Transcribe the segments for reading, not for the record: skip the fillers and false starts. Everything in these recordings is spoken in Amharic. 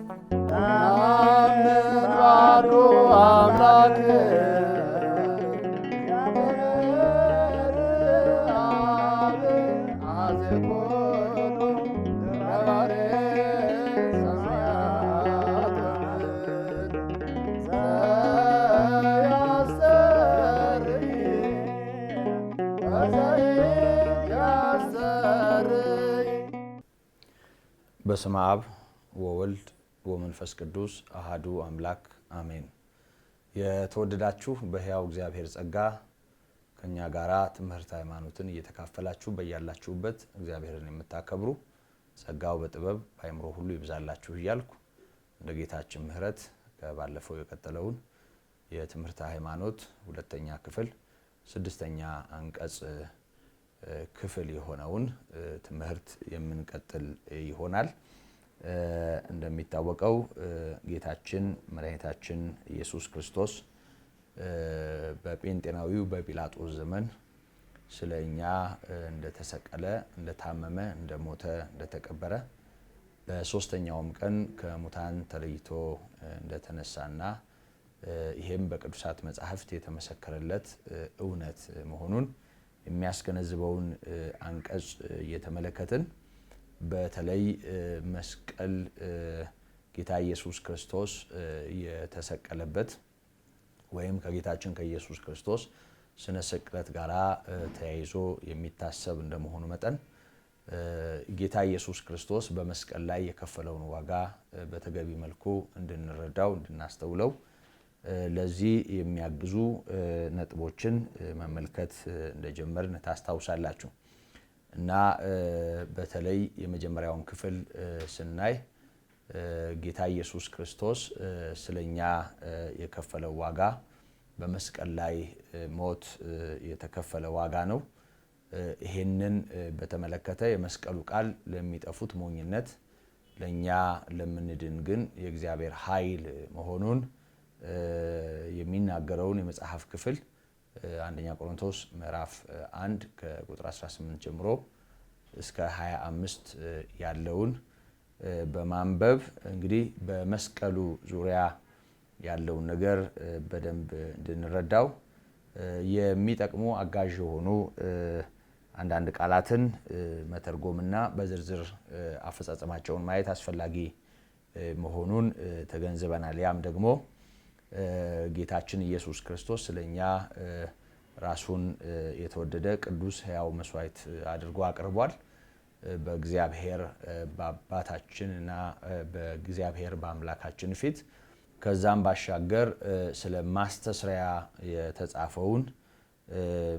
አምባዶ አምላክ በስመ አብ ወወልድ ወመንፈስ ቅዱስ አሃዱ አምላክ አሜን። የተወደዳችሁ በሕያው እግዚአብሔር ጸጋ ከኛ ጋራ ትምህርት ሃይማኖትን እየተካፈላችሁ በያላችሁበት እግዚአብሔርን የምታከብሩ ጸጋው በጥበብ በአእምሮ ሁሉ ይብዛላችሁ እያልኩ እንደ ጌታችን ምሕረት ከባለፈው የቀጠለውን የትምህርት ሃይማኖት ሁለተኛ ክፍል ስድስተኛ አንቀጽ ክፍል የሆነውን ትምህርት የምንቀጥል ይሆናል። እንደሚታወቀው ጌታችን መድኃኒታችን ኢየሱስ ክርስቶስ በጴንጤናዊው በጲላጦስ ዘመን ስለኛ እንደተሰቀለ፣ እንደታመመ፣ እንደሞተ፣ እንደተቀበረ በሶስተኛውም ቀን ከሙታን ተለይቶ እንደተነሳና ይሄም በቅዱሳት መጻሕፍት የተመሰከረለት እውነት መሆኑን የሚያስገነዝበውን አንቀጽ እየተመለከትን በተለይ መስቀል ጌታ ኢየሱስ ክርስቶስ የተሰቀለበት ወይም ከጌታችን ከኢየሱስ ክርስቶስ ስነ ስቅለት ጋራ ተያይዞ የሚታሰብ እንደመሆኑ መጠን ጌታ ኢየሱስ ክርስቶስ በመስቀል ላይ የከፈለውን ዋጋ በተገቢ መልኩ እንድንረዳው እንድናስተውለው ለዚህ የሚያግዙ ነጥቦችን መመልከት እንደጀመርን ታስታውሳላችሁ እና በተለይ የመጀመሪያውን ክፍል ስናይ ጌታ ኢየሱስ ክርስቶስ ስለኛ የከፈለው ዋጋ በመስቀል ላይ ሞት የተከፈለ ዋጋ ነው። ይሄንን በተመለከተ የመስቀሉ ቃል ለሚጠፉት ሞኝነት፣ ለኛ ለምንድን ግን የእግዚአብሔር ኃይል መሆኑን የሚናገረውን የመጽሐፍ ክፍል አንደኛ ቆሮንቶስ ምዕራፍ 1 ከቁጥር 18 ጀምሮ እስከ 25 ያለውን በማንበብ እንግዲህ በመስቀሉ ዙሪያ ያለውን ነገር በደንብ እንድንረዳው የሚጠቅሙ አጋዥ የሆኑ አንዳንድ ቃላትን መተርጎምና በዝርዝር አፈጻጸማቸውን ማየት አስፈላጊ መሆኑን ተገንዝበናል። ያም ደግሞ ጌታችን ኢየሱስ ክርስቶስ ስለኛ ራሱን የተወደደ ቅዱስ ሕያው መስዋዕት አድርጎ አቅርቧል። በእግዚአብሔር በአባታችንና በእግዚአብሔር በአምላካችን ፊት ከዛም ባሻገር ስለ ማስተስሪያ የተጻፈውን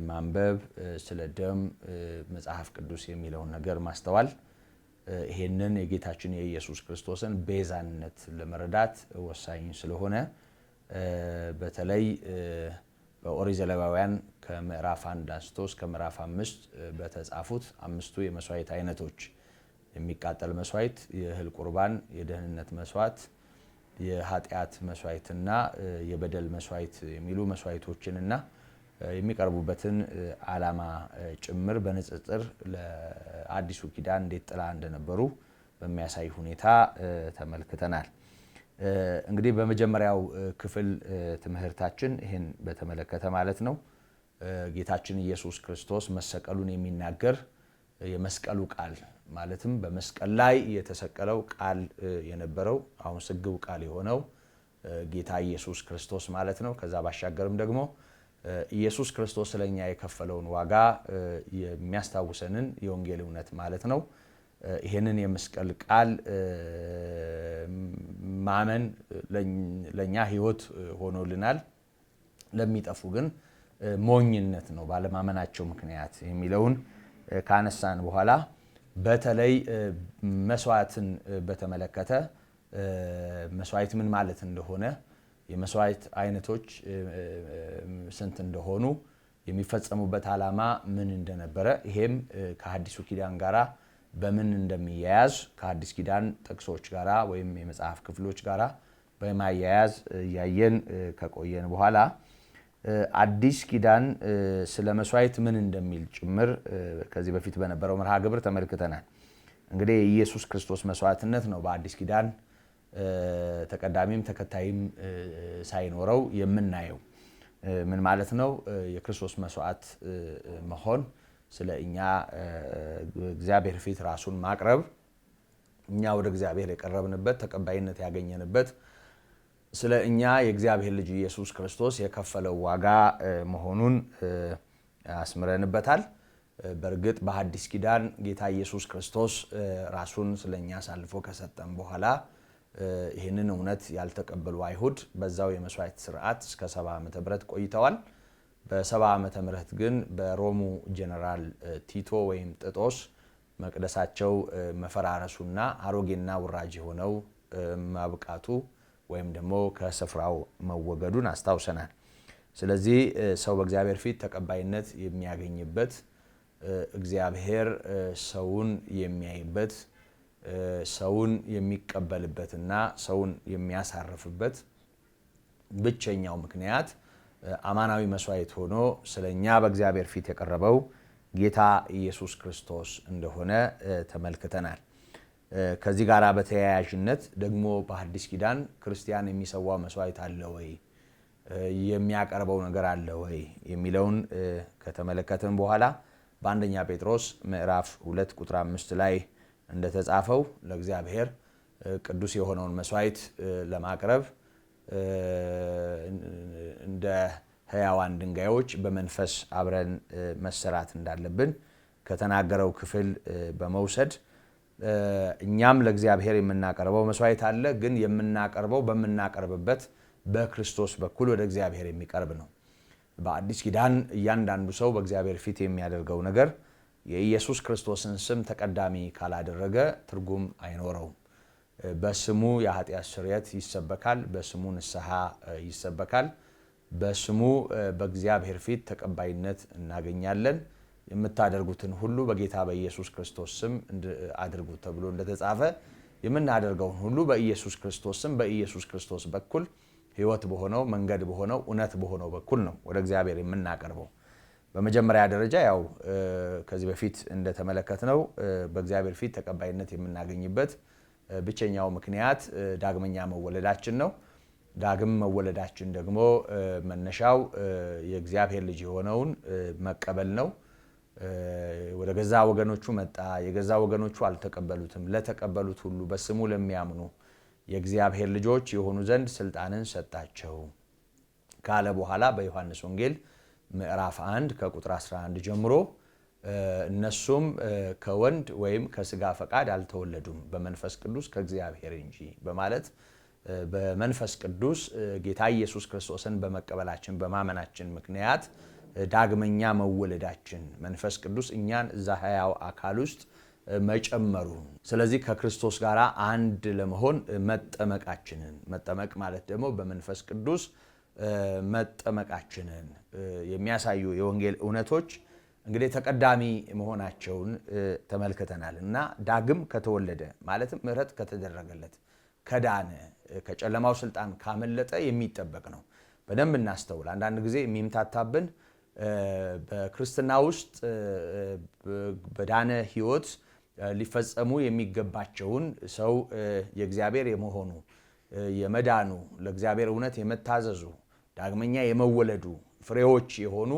ማንበብ፣ ስለ ደም መጽሐፍ ቅዱስ የሚለውን ነገር ማስተዋል ይሄንን የጌታችን የኢየሱስ ክርስቶስን ቤዛነት ለመረዳት ወሳኝ ስለሆነ በተለይ በኦሪት ዘሌዋውያን ከምዕራፍ 1 አንስቶ እስከ ምዕራፍ 5 በተጻፉት አምስቱ የመስዋዕት አይነቶች የሚቃጠል መስዋዕት፣ የእህል ቁርባን፣ የደህንነት መስዋዕት፣ የኃጢአት መስዋዕትና የበደል መስዋዕት የሚሉ መስዋዕቶችንና የሚቀርቡበትን ዓላማ ጭምር በንጽጽር ለአዲሱ ኪዳን እንዴት ጥላ እንደነበሩ በሚያሳይ ሁኔታ ተመልክተናል። እንግዲህ በመጀመሪያው ክፍል ትምህርታችን ይህን በተመለከተ ማለት ነው ጌታችን ኢየሱስ ክርስቶስ መሰቀሉን የሚናገር የመስቀሉ ቃል ማለትም በመስቀል ላይ የተሰቀለው ቃል የነበረው አሁን ስግው ቃል የሆነው ጌታ ኢየሱስ ክርስቶስ ማለት ነው። ከዛ ባሻገርም ደግሞ ኢየሱስ ክርስቶስ ስለኛ የከፈለውን ዋጋ የሚያስታውሰንን የወንጌል እውነት ማለት ነው። ይሄንን የመስቀል ቃል ማመን ለኛ ሕይወት ሆኖልናል፣ ለሚጠፉ ግን ሞኝነት ነው ባለማመናቸው ምክንያት የሚለውን ካነሳን በኋላ በተለይ መስዋዕትን በተመለከተ መስዋዕት ምን ማለት እንደሆነ፣ የመስዋዕት አይነቶች ስንት እንደሆኑ፣ የሚፈጸሙበት ዓላማ ምን እንደነበረ፣ ይሄም ከሐዲሱ ኪዳን ጋራ በምን እንደሚያያዝ ከሐዲስ ኪዳን ጥቅሶች ጋራ ወይም የመጽሐፍ ክፍሎች ጋራ በማያያዝ ያየን ከቆየን በኋላ አዲስ ኪዳን ስለ መስዋዕት ምን እንደሚል ጭምር ከዚህ በፊት በነበረው መርሃ ግብር ተመልክተናል። እንግዲህ የኢየሱስ ክርስቶስ መስዋዕትነት ነው በአዲስ ኪዳን ተቀዳሚም ተከታይም ሳይኖረው የምናየው ምን ማለት ነው? የክርስቶስ መስዋዕት መሆን ስለ እኛ እግዚአብሔር ፊት ራሱን ማቅረብ እኛ ወደ እግዚአብሔር የቀረብንበት ተቀባይነት ያገኘንበት ስለ እኛ የእግዚአብሔር ልጅ ኢየሱስ ክርስቶስ የከፈለው ዋጋ መሆኑን አስምረንበታል። በእርግጥ በሐዲስ ኪዳን ጌታ ኢየሱስ ክርስቶስ ራሱን ስለኛ አሳልፎ ከሰጠን በኋላ ይህንን እውነት ያልተቀበሉ አይሁድ በዛው የመስዋዕት ስርዓት እስከ 70 ዓመተ ምህረት ቆይተዋል። በ70 ዓመተ ምህረት ግን በሮሙ ጀነራል ቲቶ ወይም ጥጦስ መቅደሳቸው መፈራረሱና አሮጌና ውራጅ ሆነው ማብቃቱ ወይም ደግሞ ከስፍራው መወገዱን አስታውሰናል። ስለዚህ ሰው በእግዚአብሔር ፊት ተቀባይነት የሚያገኝበት እግዚአብሔር ሰውን የሚያይበት ሰውን የሚቀበልበትና ሰውን የሚያሳርፍበት ብቸኛው ምክንያት አማናዊ መስዋዕት ሆኖ ስለኛ በእግዚአብሔር ፊት የቀረበው ጌታ ኢየሱስ ክርስቶስ እንደሆነ ተመልክተናል። ከዚህ ጋር በተያያዥነት ደግሞ በሐዲስ ኪዳን ክርስቲያን የሚሰዋው መስዋዕት አለ ወይ? የሚያቀርበው ነገር አለ ወይ? የሚለውን ከተመለከትን በኋላ በአንደኛ ጴጥሮስ ምዕራፍ 2 ቁጥር 5 ላይ እንደተጻፈው ለእግዚአብሔር ቅዱስ የሆነውን መስዋዕት ለማቅረብ እንደ ሕያዋን ድንጋዮች በመንፈስ አብረን መሰራት እንዳለብን ከተናገረው ክፍል በመውሰድ እኛም ለእግዚአብሔር የምናቀርበው መስዋዕት አለ፣ ግን የምናቀርበው በምናቀርብበት በክርስቶስ በኩል ወደ እግዚአብሔር የሚቀርብ ነው። በአዲስ ኪዳን እያንዳንዱ ሰው በእግዚአብሔር ፊት የሚያደርገው ነገር የኢየሱስ ክርስቶስን ስም ተቀዳሚ ካላደረገ ትርጉም አይኖረውም። በስሙ የኃጢአት ስርየት ይሰበካል፣ በስሙ ንስሐ ይሰበካል፣ በስሙ በእግዚአብሔር ፊት ተቀባይነት እናገኛለን። የምታደርጉትን ሁሉ በጌታ በኢየሱስ ክርስቶስ ስም አድርጉት ተብሎ እንደተጻፈ የምናደርገውን ሁሉ በኢየሱስ ክርስቶስ ስም በኢየሱስ ክርስቶስ በኩል ሕይወት በሆነው መንገድ በሆነው እውነት በሆነው በኩል ነው ወደ እግዚአብሔር የምናቀርበው። በመጀመሪያ ደረጃ ያው ከዚህ በፊት እንደተመለከትነው በእግዚአብሔር ፊት ተቀባይነት የምናገኝበት ብቸኛው ምክንያት ዳግመኛ መወለዳችን ነው። ዳግም መወለዳችን ደግሞ መነሻው የእግዚአብሔር ልጅ የሆነውን መቀበል ነው። ወደ ገዛ ወገኖቹ መጣ፣ የገዛ ወገኖቹ አልተቀበሉትም። ለተቀበሉት ሁሉ በስሙ ለሚያምኑ የእግዚአብሔር ልጆች የሆኑ ዘንድ ስልጣንን ሰጣቸው ካለ በኋላ በዮሐንስ ወንጌል ምዕራፍ 1 ከቁጥር 11 ጀምሮ እነሱም ከወንድ ወይም ከስጋ ፈቃድ አልተወለዱም በመንፈስ ቅዱስ ከእግዚአብሔር እንጂ በማለት በመንፈስ ቅዱስ ጌታ ኢየሱስ ክርስቶስን በመቀበላችን በማመናችን ምክንያት ዳግመኛ መወለዳችን መንፈስ ቅዱስ እኛን እዛ ሕያው አካል ውስጥ መጨመሩ፣ ስለዚህ ከክርስቶስ ጋር አንድ ለመሆን መጠመቃችንን፣ መጠመቅ ማለት ደግሞ በመንፈስ ቅዱስ መጠመቃችንን የሚያሳዩ የወንጌል እውነቶች እንግዲህ ተቀዳሚ መሆናቸውን ተመልክተናል እና ዳግም ከተወለደ ማለትም ምሕረት ከተደረገለት ከዳነ ከጨለማው ስልጣን ካመለጠ የሚጠበቅ ነው። በደንብ እናስተውል። አንዳንድ ጊዜ የሚምታታብን በክርስትና ውስጥ በዳነ ሕይወት ሊፈጸሙ የሚገባቸውን ሰው የእግዚአብሔር የመሆኑ የመዳኑ ለእግዚአብሔር እውነት የመታዘዙ ዳግመኛ የመወለዱ ፍሬዎች የሆኑ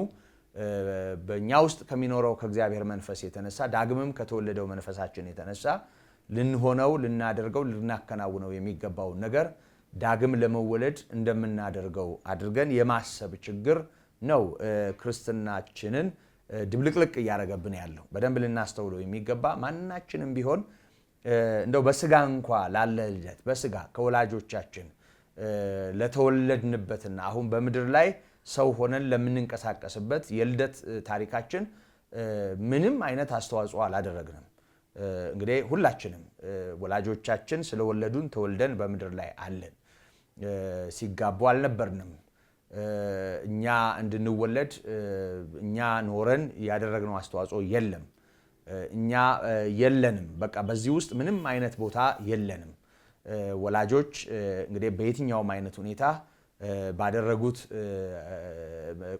በእኛ ውስጥ ከሚኖረው ከእግዚአብሔር መንፈስ የተነሳ ዳግምም ከተወለደው መንፈሳችን የተነሳ ልንሆነው ልናደርገው ልናከናውነው የሚገባውን ነገር ዳግም ለመወለድ እንደምናደርገው አድርገን የማሰብ ችግር ነው ክርስትናችንን ድብልቅልቅ እያደረገብን ያለው። በደንብ ልናስተውለው የሚገባ ማናችንም ቢሆን እንደው በስጋ እንኳ ላለ ልደት በስጋ ከወላጆቻችን ለተወለድንበትና አሁን በምድር ላይ ሰው ሆነን ለምንንቀሳቀስበት የልደት ታሪካችን ምንም አይነት አስተዋጽኦ አላደረግንም። እንግዲህ ሁላችንም ወላጆቻችን ስለወለዱን ተወልደን በምድር ላይ አለን። ሲጋቡ አልነበርንም። እኛ እንድንወለድ እኛ ኖረን ያደረግነው አስተዋጽኦ የለም። እኛ የለንም። በቃ በዚህ ውስጥ ምንም አይነት ቦታ የለንም። ወላጆች እንግዲህ በየትኛውም አይነት ሁኔታ ባደረጉት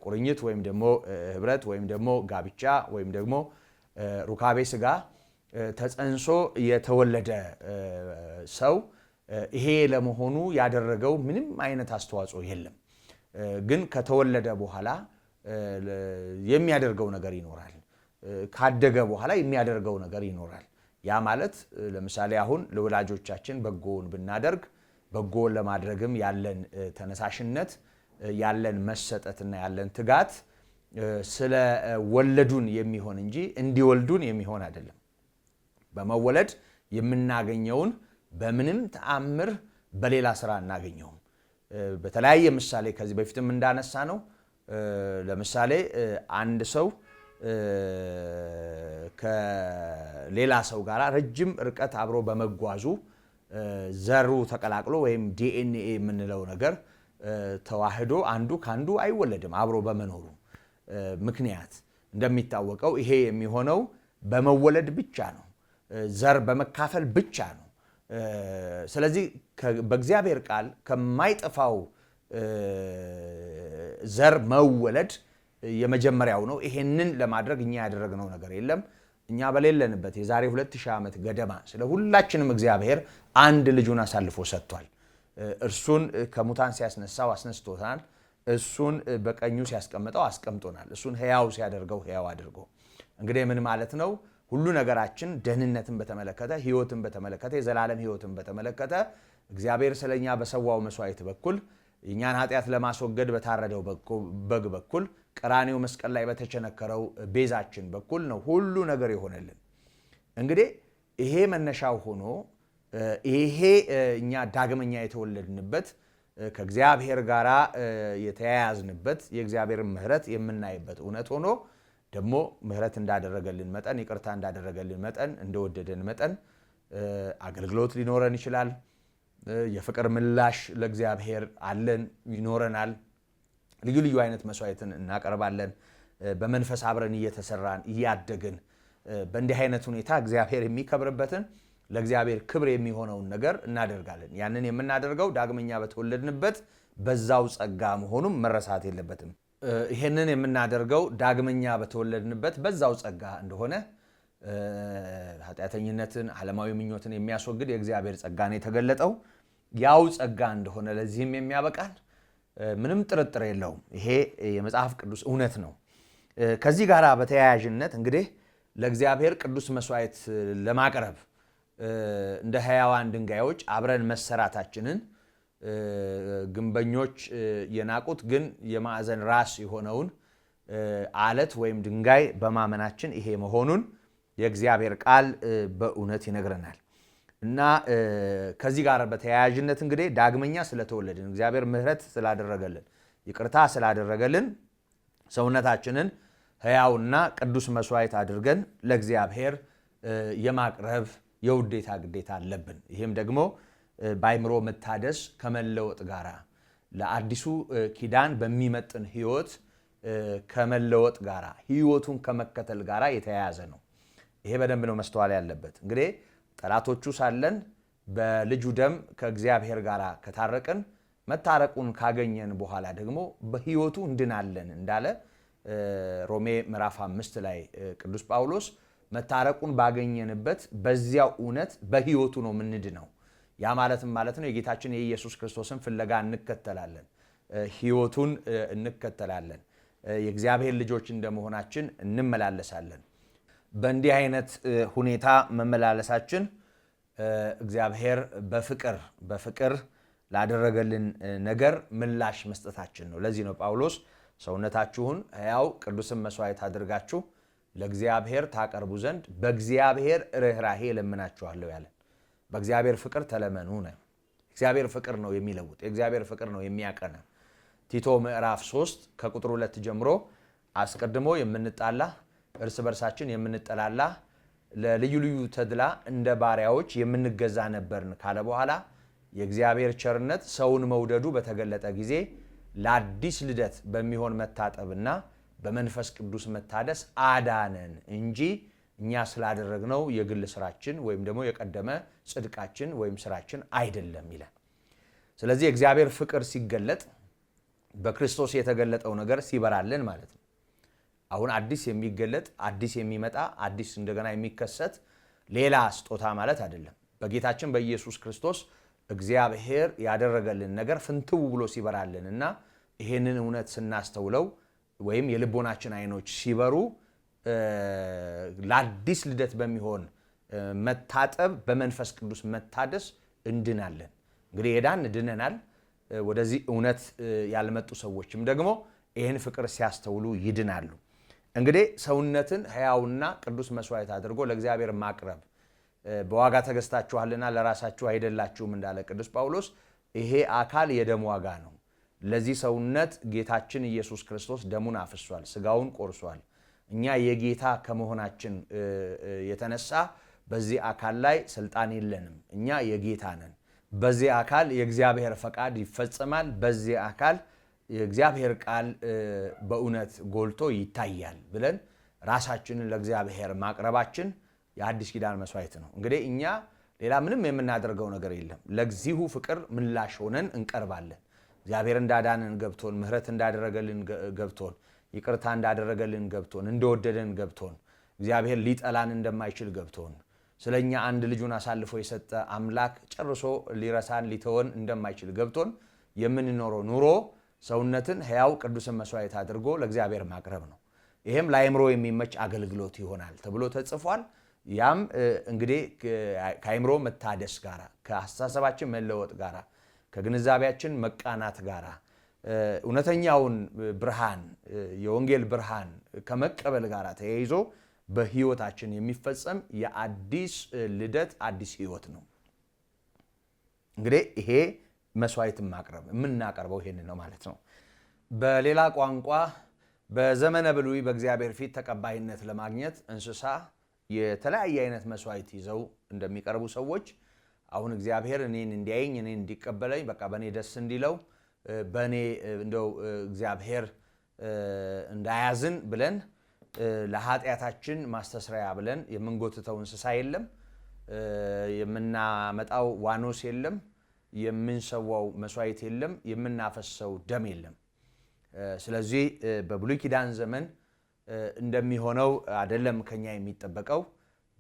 ቁርኝት ወይም ደግሞ ህብረት ወይም ደግሞ ጋብቻ ወይም ደግሞ ሩካቤ ስጋ ተጸንሶ የተወለደ ሰው ይሄ ለመሆኑ ያደረገው ምንም አይነት አስተዋጽኦ የለም። ግን ከተወለደ በኋላ የሚያደርገው ነገር ይኖራል። ካደገ በኋላ የሚያደርገው ነገር ይኖራል። ያ ማለት ለምሳሌ አሁን ለወላጆቻችን በጎውን ብናደርግ በጎውን ለማድረግም ያለን ተነሳሽነት ያለን መሰጠትና ያለን ትጋት ስለ ወለዱን የሚሆን እንጂ እንዲወልዱን የሚሆን አይደለም። በመወለድ የምናገኘውን በምንም ተአምር በሌላ ስራ እናገኘውም። በተለያየ ምሳሌ ከዚህ በፊትም እንዳነሳ ነው። ለምሳሌ አንድ ሰው ከሌላ ሰው ጋር ረጅም ርቀት አብሮ በመጓዙ ዘሩ ተቀላቅሎ ወይም ዲኤንኤ የምንለው ነገር ተዋህዶ አንዱ ካንዱ አይወለድም አብሮ በመኖሩ ምክንያት። እንደሚታወቀው ይሄ የሚሆነው በመወለድ ብቻ ነው፣ ዘር በመካፈል ብቻ ነው። ስለዚህ በእግዚአብሔር ቃል ከማይጠፋው ዘር መወለድ የመጀመሪያው ነው። ይሄንን ለማድረግ እኛ ያደረግነው ነገር የለም። እኛ በሌለንበት የዛሬ 2000 ዓመት ገደማ ስለ ሁላችንም እግዚአብሔር አንድ ልጁን አሳልፎ ሰጥቷል። እርሱን ከሙታን ሲያስነሳው አስነስቶታል። እሱን በቀኙ ሲያስቀምጠው አስቀምጦናል። እሱን ሕያው ሲያደርገው ሕያው አድርጎ። እንግዲህ ምን ማለት ነው? ሁሉ ነገራችን ደህንነትን በተመለከተ፣ ሕይወትን በተመለከተ፣ የዘላለም ሕይወትን በተመለከተ እግዚአብሔር ስለኛ በሰዋው መስዋዕት በኩል የኛን ኃጢአት ለማስወገድ በታረደው በግ በኩል ቀራንዮ መስቀል ላይ በተቸነከረው ቤዛችን በኩል ነው ሁሉ ነገር የሆነልን። እንግዲህ ይሄ መነሻው ሆኖ ይሄ እኛ ዳግመኛ የተወለድንበት ከእግዚአብሔር ጋር የተያያዝንበት የእግዚአብሔርን ምሕረት የምናይበት እውነት ሆኖ ደግሞ ምሕረት እንዳደረገልን መጠን ይቅርታ እንዳደረገልን መጠን እንደወደደን መጠን አገልግሎት ሊኖረን ይችላል። የፍቅር ምላሽ ለእግዚአብሔር አለን ይኖረናል። ልዩ ልዩ አይነት መስዋዕትን እናቀርባለን። በመንፈስ አብረን እየተሰራን እያደግን በእንዲህ አይነት ሁኔታ እግዚአብሔር የሚከብርበትን ለእግዚአብሔር ክብር የሚሆነውን ነገር እናደርጋለን። ያንን የምናደርገው ዳግመኛ በተወለድንበት በዛው ጸጋ መሆኑም መረሳት የለበትም። ይሄንን የምናደርገው ዳግመኛ በተወለድንበት በዛው ጸጋ እንደሆነ ኃጢአተኝነትን፣ ዓለማዊ ምኞትን የሚያስወግድ የእግዚአብሔር ጸጋ ነው የተገለጠው። ያው ጸጋ እንደሆነ ለዚህም የሚያበቃን ምንም ጥርጥር የለውም። ይሄ የመጽሐፍ ቅዱስ እውነት ነው። ከዚህ ጋር በተያያዥነት እንግዲህ ለእግዚአብሔር ቅዱስ መስዋዕት ለማቅረብ እንደ ሕያዋን ድንጋዮች አብረን መሰራታችንን ግንበኞች የናቁት ግን የማዕዘን ራስ የሆነውን አለት ወይም ድንጋይ በማመናችን ይሄ መሆኑን የእግዚአብሔር ቃል በእውነት ይነግረናል። እና ከዚህ ጋር በተያያዥነት እንግዲህ ዳግመኛ ስለተወለድን እግዚአብሔር ምሕረት ስላደረገልን ይቅርታ ስላደረገልን ሰውነታችንን ሕያውና ቅዱስ መስዋዕት አድርገን ለእግዚአብሔር የማቅረብ የውዴታ ግዴታ አለብን። ይህም ደግሞ በአይምሮ መታደስ ከመለወጥ ጋራ ለአዲሱ ኪዳን በሚመጥን ሕይወት ከመለወጥ ጋራ ሕይወቱን ከመከተል ጋራ የተያያዘ ነው። ይሄ በደንብ ነው መስተዋል ያለበት። እንግዲህ ጠላቶቹ ሳለን በልጁ ደም ከእግዚአብሔር ጋር ከታረቅን መታረቁን ካገኘን በኋላ ደግሞ በሕይወቱ እንድናለን እንዳለ ሮሜ ምዕራፍ 5 ላይ ቅዱስ ጳውሎስ መታረቁን ባገኘንበት በዚያው እውነት በሕይወቱ ነው ምንድነው። ያ ማለትም ማለት ነው የጌታችን የኢየሱስ ክርስቶስን ፍለጋ እንከተላለን፣ ሕይወቱን እንከተላለን፣ የእግዚአብሔር ልጆች እንደመሆናችን እንመላለሳለን። በእንዲህ አይነት ሁኔታ መመላለሳችን እግዚአብሔር በፍቅር ላደረገልን ነገር ምላሽ መስጠታችን ነው። ለዚህ ነው ጳውሎስ ሰውነታችሁን ሕያው ቅዱስን መስዋዕት አድርጋችሁ ለእግዚአብሔር ታቀርቡ ዘንድ በእግዚአብሔር ርኅራኄ እለምናችኋለሁ ያለን። በእግዚአብሔር ፍቅር ተለመኑ ነው። እግዚአብሔር ፍቅር ነው የሚለውጥ፣ የእግዚአብሔር ፍቅር ነው የሚያቀና። ቲቶ ምዕራፍ 3 ከቁጥር 2 ጀምሮ አስቀድሞ የምንጣላ እርስ በርሳችን የምንጠላላ ለልዩ ልዩ ተድላ እንደ ባሪያዎች የምንገዛ ነበርን ካለ በኋላ የእግዚአብሔር ቸርነት ሰውን መውደዱ በተገለጠ ጊዜ ለአዲስ ልደት በሚሆን መታጠብና በመንፈስ ቅዱስ መታደስ አዳነን እንጂ እኛ ስላደረግነው የግል ስራችን ወይም ደግሞ የቀደመ ጽድቃችን ወይም ስራችን አይደለም ይላል። ስለዚህ የእግዚአብሔር ፍቅር ሲገለጥ በክርስቶስ የተገለጠው ነገር ሲበራልን ማለት ነው። አሁን አዲስ የሚገለጥ አዲስ የሚመጣ አዲስ እንደገና የሚከሰት ሌላ ስጦታ ማለት አይደለም። በጌታችን በኢየሱስ ክርስቶስ እግዚአብሔር ያደረገልን ነገር ፍንትው ብሎ ሲበራልን እና ይሄንን እውነት ስናስተውለው ወይም የልቦናችን አይኖች ሲበሩ ለአዲስ ልደት በሚሆን መታጠብ በመንፈስ ቅዱስ መታደስ እንድናለን። እንግዲህ የዳን ድነናል። ወደዚህ እውነት ያልመጡ ሰዎችም ደግሞ ይህን ፍቅር ሲያስተውሉ ይድናሉ። እንግዲህ ሰውነትን ሕያውና ቅዱስ መስዋዕት አድርጎ ለእግዚአብሔር ማቅረብ በዋጋ ተገዝታችኋልና ለራሳችሁ አይደላችሁም እንዳለ ቅዱስ ጳውሎስ፣ ይሄ አካል የደም ዋጋ ነው። ለዚህ ሰውነት ጌታችን ኢየሱስ ክርስቶስ ደሙን አፍሷል፣ ስጋውን ቆርሷል። እኛ የጌታ ከመሆናችን የተነሳ በዚህ አካል ላይ ስልጣን የለንም። እኛ የጌታ ነን። በዚህ አካል የእግዚአብሔር ፈቃድ ይፈጸማል። በዚህ አካል የእግዚአብሔር ቃል በእውነት ጎልቶ ይታያል ብለን ራሳችንን ለእግዚአብሔር ማቅረባችን የአዲስ ኪዳን መስዋዕት ነው። እንግዲህ እኛ ሌላ ምንም የምናደርገው ነገር የለም። ለዚሁ ፍቅር ምላሽ ሆነን እንቀርባለን። እግዚአብሔር እንዳዳነን ገብቶን፣ ምሕረት እንዳደረገልን ገብቶን፣ ይቅርታ እንዳደረገልን ገብቶን፣ እንደወደደን ገብቶን፣ እግዚአብሔር ሊጠላን እንደማይችል ገብቶን፣ ስለኛ አንድ ልጁን አሳልፎ የሰጠ አምላክ ጨርሶ ሊረሳን ሊተወን እንደማይችል ገብቶን የምንኖረው ኑሮ ሰውነትን ሕያው ቅዱስን መስዋዕት አድርጎ ለእግዚአብሔር ማቅረብ ነው። ይሄም ለአእምሮ የሚመች አገልግሎት ይሆናል ተብሎ ተጽፏል። ያም እንግዲህ ከአእምሮ መታደስ ጋር፣ ከአስተሳሰባችን መለወጥ ጋር፣ ከግንዛቤያችን መቃናት ጋር እውነተኛውን ብርሃን የወንጌል ብርሃን ከመቀበል ጋር ተያይዞ በሕይወታችን የሚፈጸም የአዲስ ልደት አዲስ ሕይወት ነው። እንግዲህ ይሄ መስዋዕትን ማቅረብ የምናቀርበው ይሄን ነው ማለት ነው። በሌላ ቋንቋ በዘመነ ብሉይ በእግዚአብሔር ፊት ተቀባይነት ለማግኘት እንስሳ የተለያየ አይነት መስዋዕት ይዘው እንደሚቀርቡ ሰዎች አሁን እግዚአብሔር እኔን እንዲያየኝ እኔን እንዲቀበለኝ በቃ በእኔ ደስ እንዲለው በእኔ እንደው እግዚአብሔር እንዳያዝን ብለን ለኃጢአታችን ማስተስረያ ብለን የምንጎትተው እንስሳ የለም፣ የምናመጣው ዋኖስ የለም፣ የምንሰዋው መስዋዕት የለም፣ የምናፈሰው ደም የለም። ስለዚህ በብሉይ ኪዳን ዘመን እንደሚሆነው አይደለም ከኛ የሚጠበቀው።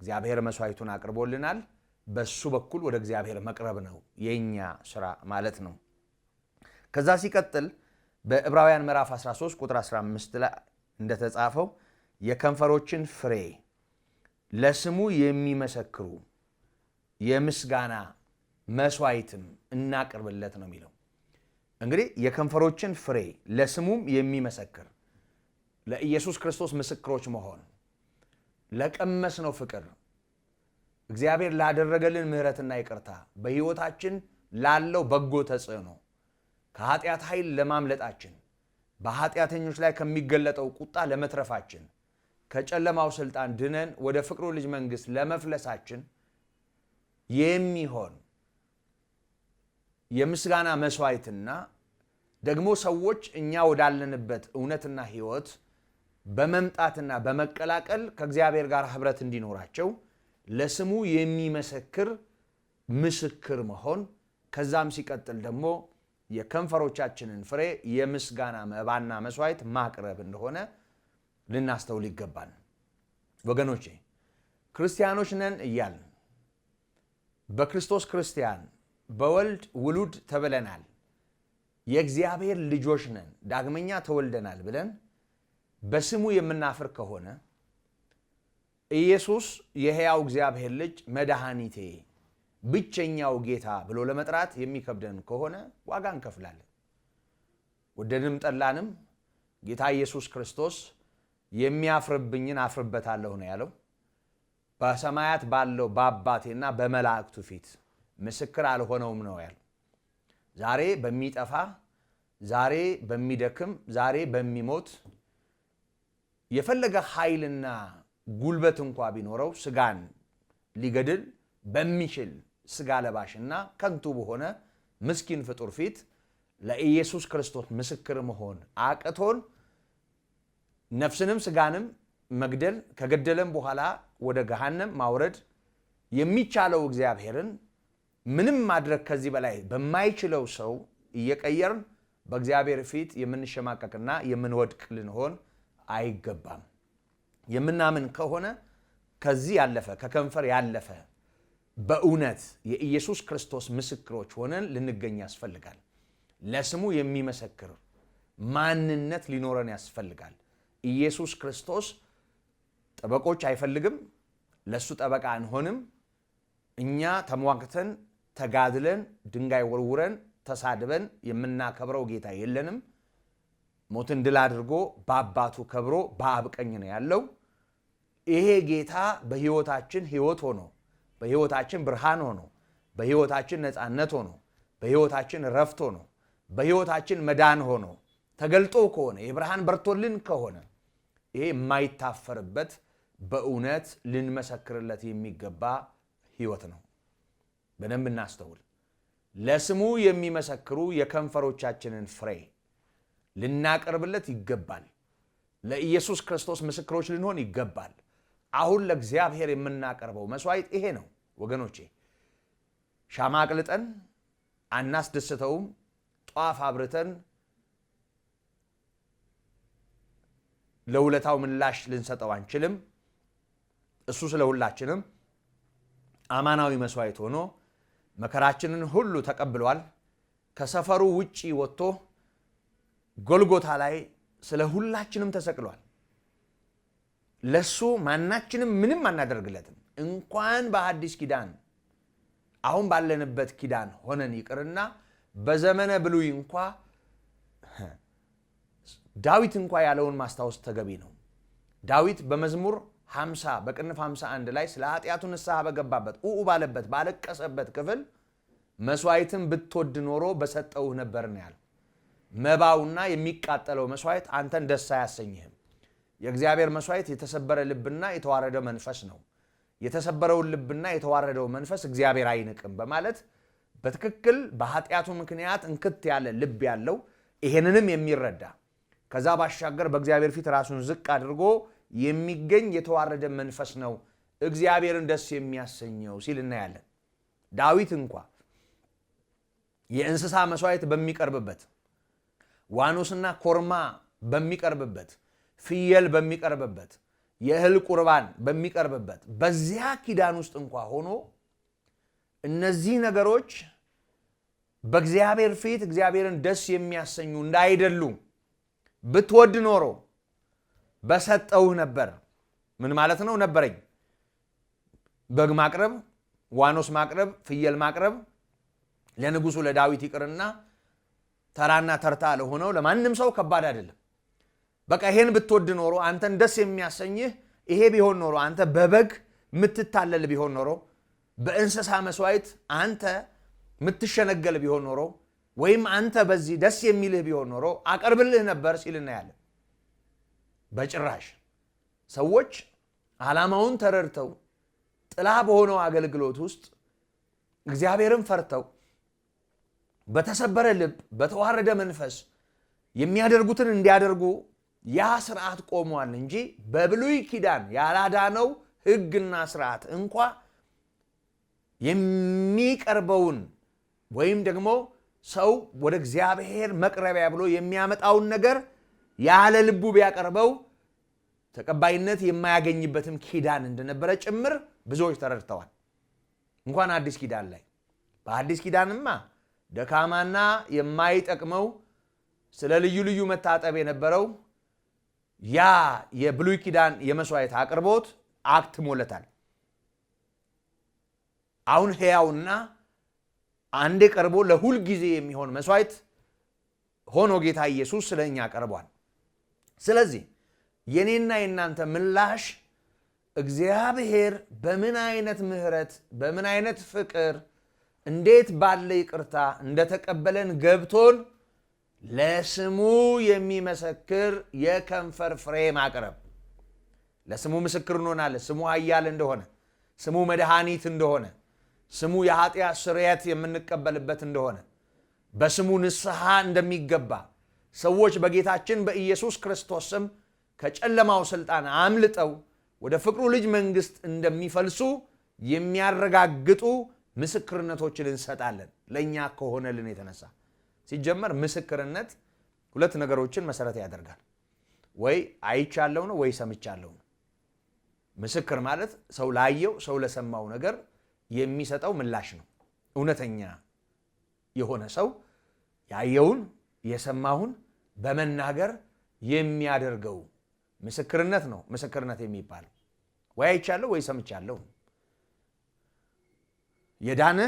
እግዚአብሔር መስዋዕቱን አቅርቦልናል። በሱ በኩል ወደ እግዚአብሔር መቅረብ ነው የኛ ስራ ማለት ነው። ከዛ ሲቀጥል በዕብራውያን ምዕራፍ 13 ቁጥር 15 ላይ እንደተጻፈው የከንፈሮችን ፍሬ ለስሙ የሚመሰክሩ የምስጋና መስዋዕትም እናቅርብለት ነው የሚለው። እንግዲህ የከንፈሮችን ፍሬ ለስሙም የሚመሰክር ለኢየሱስ ክርስቶስ ምስክሮች መሆን፣ ለቀመስነው ፍቅር፣ እግዚአብሔር ላደረገልን ምሕረትና ይቅርታ፣ በሕይወታችን ላለው በጎ ተጽዕኖ፣ ከኃጢአት ኃይል ለማምለጣችን፣ በኃጢአተኞች ላይ ከሚገለጠው ቁጣ ለመትረፋችን፣ ከጨለማው ሥልጣን ድነን ወደ ፍቅሩ ልጅ መንግሥት ለመፍለሳችን የሚሆን የምስጋና መስዋዕትና ደግሞ ሰዎች እኛ ወዳለንበት እውነትና ሕይወት በመምጣትና በመቀላቀል ከእግዚአብሔር ጋር ኅብረት እንዲኖራቸው ለስሙ የሚመሰክር ምስክር መሆን፣ ከዛም ሲቀጥል ደግሞ የከንፈሮቻችንን ፍሬ የምስጋና መባና መስዋዕት ማቅረብ እንደሆነ ልናስተውል ይገባል። ወገኖቼ ክርስቲያኖች ነን እያልን በክርስቶስ ክርስቲያን በወልድ ውሉድ ተብለናል፣ የእግዚአብሔር ልጆች ነን፣ ዳግመኛ ተወልደናል ብለን በስሙ የምናፍር ከሆነ ኢየሱስ የሕያው እግዚአብሔር ልጅ መድኃኒቴ፣ ብቸኛው ጌታ ብሎ ለመጥራት የሚከብደን ከሆነ ዋጋ እንከፍላለን። ወደድንም ጠላንም ጌታ ኢየሱስ ክርስቶስ የሚያፍርብኝን አፍርበታለሁ ነው ያለው። በሰማያት ባለው በአባቴና በመላእክቱ ፊት ምስክር አልሆነውም ነው ያለው። ዛሬ በሚጠፋ ዛሬ በሚደክም ዛሬ በሚሞት የፈለገ ኃይልና ጉልበት እንኳ ቢኖረው ስጋን ሊገድል በሚችል ስጋ ለባሽና ከንቱ በሆነ ምስኪን ፍጡር ፊት ለኢየሱስ ክርስቶስ ምስክር መሆን አቅቶን ነፍስንም ስጋንም መግደል ከገደለም በኋላ ወደ ገሃነም ማውረድ የሚቻለው እግዚአብሔርን ምንም ማድረግ ከዚህ በላይ በማይችለው ሰው እየቀየርን በእግዚአብሔር ፊት የምንሸማቀቅና የምንወድቅ ልንሆን አይገባም። የምናምን ከሆነ ከዚህ ያለፈ ከከንፈር ያለፈ በእውነት የኢየሱስ ክርስቶስ ምስክሮች ሆነን ልንገኝ ያስፈልጋል። ለስሙ የሚመሰክር ማንነት ሊኖረን ያስፈልጋል። ኢየሱስ ክርስቶስ ጠበቆች አይፈልግም። ለሱ ጠበቃ አንሆንም። እኛ ተሟግተን ተጋድለን ድንጋይ ወርውረን ተሳድበን የምናከብረው ጌታ የለንም። ሞትን ድል አድርጎ በአባቱ ከብሮ በአብ ቀኝ ነው ያለው። ይሄ ጌታ በሕይወታችን ሕይወት ሆኖ፣ በሕይወታችን ብርሃን ሆኖ፣ በሕይወታችን ነፃነት ሆኖ፣ በሕይወታችን ረፍት ሆኖ፣ በሕይወታችን መዳን ሆኖ ተገልጦ ከሆነ የብርሃን በርቶልን ከሆነ ይሄ የማይታፈርበት በእውነት ልንመሰክርለት የሚገባ ሕይወት ነው። በደንብ እናስተውል። ለስሙ የሚመሰክሩ የከንፈሮቻችንን ፍሬ ልናቀርብለት ይገባል። ለኢየሱስ ክርስቶስ ምስክሮች ልንሆን ይገባል። አሁን ለእግዚአብሔር የምናቀርበው መስዋዕት ይሄ ነው ወገኖቼ። ሻማ አቅልጠን አናስደስተውም። ጧፍ አብርተን ለውለታው ምላሽ ልንሰጠው አንችልም። እሱ ስለ ሁላችንም አማናዊ መስዋዕት ሆኖ መከራችንን ሁሉ ተቀብሏል። ከሰፈሩ ውጪ ወጥቶ ጎልጎታ ላይ ስለ ሁላችንም ተሰቅሏል። ለሱ ማናችንም ምንም አናደርግለትም። እንኳን በአዲስ ኪዳን አሁን ባለንበት ኪዳን ሆነን ይቅርና በዘመነ ብሉይ እንኳ ዳዊት እንኳ ያለውን ማስታወስ ተገቢ ነው። ዳዊት በመዝሙር 50 በቅንፍ 51 ላይ ስለ ኃጢአቱ ንስሐ በገባበት ባለበት ባለቀሰበት ክፍል መስዋዕትን ብትወድ ኖሮ በሰጠውህ ነበር ነው ያለው። መባውና የሚቃጠለው መስዋዕት አንተን ደስ አያሰኝህም። የእግዚአብሔር መስዋዕት የተሰበረ ልብና የተዋረደ መንፈስ ነው። የተሰበረውን ልብና የተዋረደው መንፈስ እግዚአብሔር አይንቅም በማለት በትክክል በኃጢአቱ ምክንያት እንክት ያለ ልብ ያለው ይሄንንም የሚረዳ ከዛ ባሻገር በእግዚአብሔር ፊት ራሱን ዝቅ አድርጎ የሚገኝ የተዋረደ መንፈስ ነው እግዚአብሔርን ደስ የሚያሰኘው ሲል እናያለን። ዳዊት እንኳ የእንስሳ መስዋዕት በሚቀርብበት፣ ዋኖስና ኮርማ በሚቀርብበት፣ ፍየል በሚቀርብበት፣ የእህል ቁርባን በሚቀርብበት በዚያ ኪዳን ውስጥ እንኳ ሆኖ እነዚህ ነገሮች በእግዚአብሔር ፊት እግዚአብሔርን ደስ የሚያሰኙ እንዳይደሉ ብትወድ ኖሮ በሰጠውህ ነበር። ምን ማለት ነው? ነበረኝ። በግ ማቅረብ፣ ዋኖስ ማቅረብ፣ ፍየል ማቅረብ ለንጉሱ ለዳዊት ይቅርና ተራና ተርታ ለሆነው ለማንም ሰው ከባድ አይደለም። በቃ ይሄን ብትወድ ኖሮ አንተን ደስ የሚያሰኝህ ይሄ ቢሆን ኖሮ፣ አንተ በበግ ምትታለል ቢሆን ኖሮ፣ በእንስሳ መስዋዕት አንተ ምትሸነገል ቢሆን ኖሮ፣ ወይም አንተ በዚህ ደስ የሚልህ ቢሆን ኖሮ አቀርብልህ ነበር ሲል እናያለን። በጭራሽ ሰዎች ዓላማውን ተረድተው ጥላ በሆነው አገልግሎት ውስጥ እግዚአብሔርን ፈርተው በተሰበረ ልብ በተዋረደ መንፈስ የሚያደርጉትን እንዲያደርጉ ያ ስርዓት ቆሟል እንጂ በብሉይ ኪዳን ያላዳነው ሕግና ስርዓት እንኳ የሚቀርበውን ወይም ደግሞ ሰው ወደ እግዚአብሔር መቅረቢያ ብሎ የሚያመጣውን ነገር ያለ ልቡ ቢያቀርበው ተቀባይነት የማያገኝበትም ኪዳን እንደነበረ ጭምር ብዙዎች ተረድተዋል። እንኳን አዲስ ኪዳን ላይ በአዲስ ኪዳንማ ደካማና የማይጠቅመው ስለ ልዩ ልዩ መታጠብ የነበረው ያ የብሉይ ኪዳን የመስዋዕት አቅርቦት አክትሞለታል። አሁን ሕያውና አንዴ ቀርቦ ለሁል ጊዜ የሚሆን መስዋዕት ሆኖ ጌታ ኢየሱስ ስለ እኛ ቀርቧል። ስለዚህ የኔና የናንተ ምላሽ እግዚአብሔር በምን አይነት ምሕረት በምን አይነት ፍቅር እንዴት ባለ ይቅርታ እንደተቀበለን ገብቶን ለስሙ የሚመሰክር የከንፈር ፍሬ ማቅረብ። ለስሙ ምስክር እንሆናለን። ስሙ ኃያል እንደሆነ፣ ስሙ መድኃኒት እንደሆነ፣ ስሙ የኃጢአት ስርየት የምንቀበልበት እንደሆነ፣ በስሙ ንስሐ እንደሚገባ ሰዎች በጌታችን በኢየሱስ ክርስቶስ ስም ከጨለማው ስልጣን አምልጠው ወደ ፍቅሩ ልጅ መንግሥት እንደሚፈልሱ የሚያረጋግጡ ምስክርነቶችን እንሰጣለን። ለእኛ ከሆነልን የተነሳ ሲጀመር ምስክርነት ሁለት ነገሮችን መሰረት ያደርጋል። ወይ አይቻለሁ ነው ወይ ሰምቻለሁ ነው። ምስክር ማለት ሰው ላየው ሰው ለሰማው ነገር የሚሰጠው ምላሽ ነው። እውነተኛ የሆነ ሰው ያየውን የሰማውን በመናገር የሚያደርገው ምስክርነት ነው። ምስክርነት የሚባለው ወይ አይቻለሁ ወይ ሰምቻለሁ። የዳነ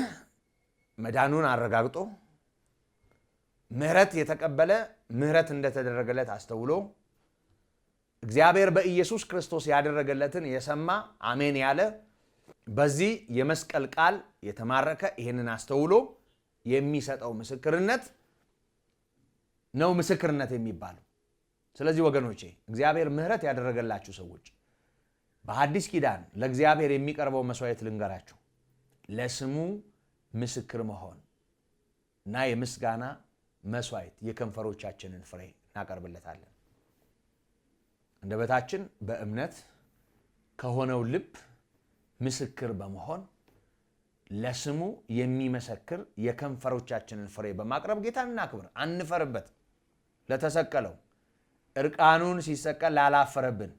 መዳኑን አረጋግጦ ምህረት የተቀበለ ምህረት እንደተደረገለት አስተውሎ እግዚአብሔር በኢየሱስ ክርስቶስ ያደረገለትን የሰማ አሜን ያለ በዚህ የመስቀል ቃል የተማረከ ይህንን አስተውሎ የሚሰጠው ምስክርነት ነው ምስክርነት የሚባለው። ስለዚህ ወገኖቼ እግዚአብሔር ምህረት ያደረገላችሁ ሰዎች በአዲስ ኪዳን ለእግዚአብሔር የሚቀርበው መስዋዕት ልንገራችሁ፣ ለስሙ ምስክር መሆን እና የምስጋና መስዋዕት የከንፈሮቻችንን ፍሬ እናቀርብለታለን። አንደበታችን በእምነት ከሆነው ልብ ምስክር በመሆን ለስሙ የሚመሰክር የከንፈሮቻችንን ፍሬ በማቅረብ ጌታን እናክብር። አንፈርበት። ለተሰቀለው እርቃኑን ሲሰቀል ላላፈረብን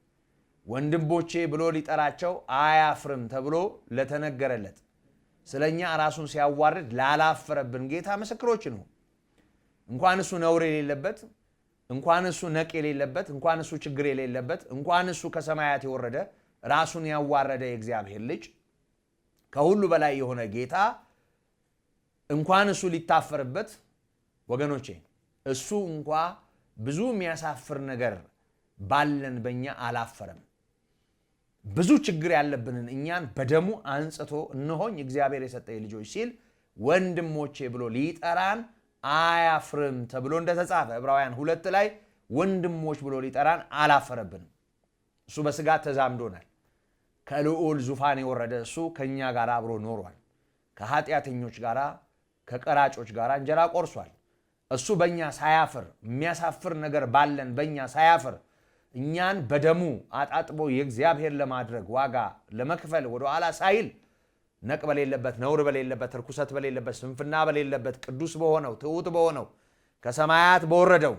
ወንድሞቼ ብሎ ሊጠራቸው አያፍርም ተብሎ ለተነገረለት ስለኛ ራሱን ሲያዋርድ ላላፈረብን ጌታ ምስክሮች ነው። እንኳን እሱ ነውር የሌለበት፣ እንኳን እሱ ነቅ የሌለበት፣ እንኳን እሱ ችግር የሌለበት፣ እንኳን እሱ ከሰማያት የወረደ ራሱን ያዋረደ የእግዚአብሔር ልጅ ከሁሉ በላይ የሆነ ጌታ እንኳን እሱ ሊታፈርበት ወገኖቼ፣ እሱ እንኳ ብዙ የሚያሳፍር ነገር ባለን በእኛ አላፈረም። ብዙ ችግር ያለብንን እኛን በደሙ አንጽቶ እነሆኝ እግዚአብሔር የሰጠኝ ልጆች ሲል ወንድሞቼ ብሎ ሊጠራን አያፍርም ተብሎ እንደተጻፈ ዕብራውያን 2 ላይ ወንድሞች ብሎ ሊጠራን አላፈረብንም። እሱ በስጋ ተዛምዶናል። ከልዑል ዙፋን የወረደ እሱ ከኛ ጋር አብሮ ኖሯል። ከኃጢአተኞች ጋር ከቀራጮች ጋር እንጀራ ቆርሷል። እሱ በእኛ ሳያፍር የሚያሳፍር ነገር ባለን በእኛ ሳያፍር እኛን በደሙ አጣጥቦ የእግዚአብሔር ለማድረግ ዋጋ ለመክፈል ወደ ኋላ ሳይል ነቅ በሌለበት፣ ነውር በሌለበት፣ ርኩሰት በሌለበት፣ ስንፍና በሌለበት ቅዱስ በሆነው ትሑት በሆነው ከሰማያት በወረደው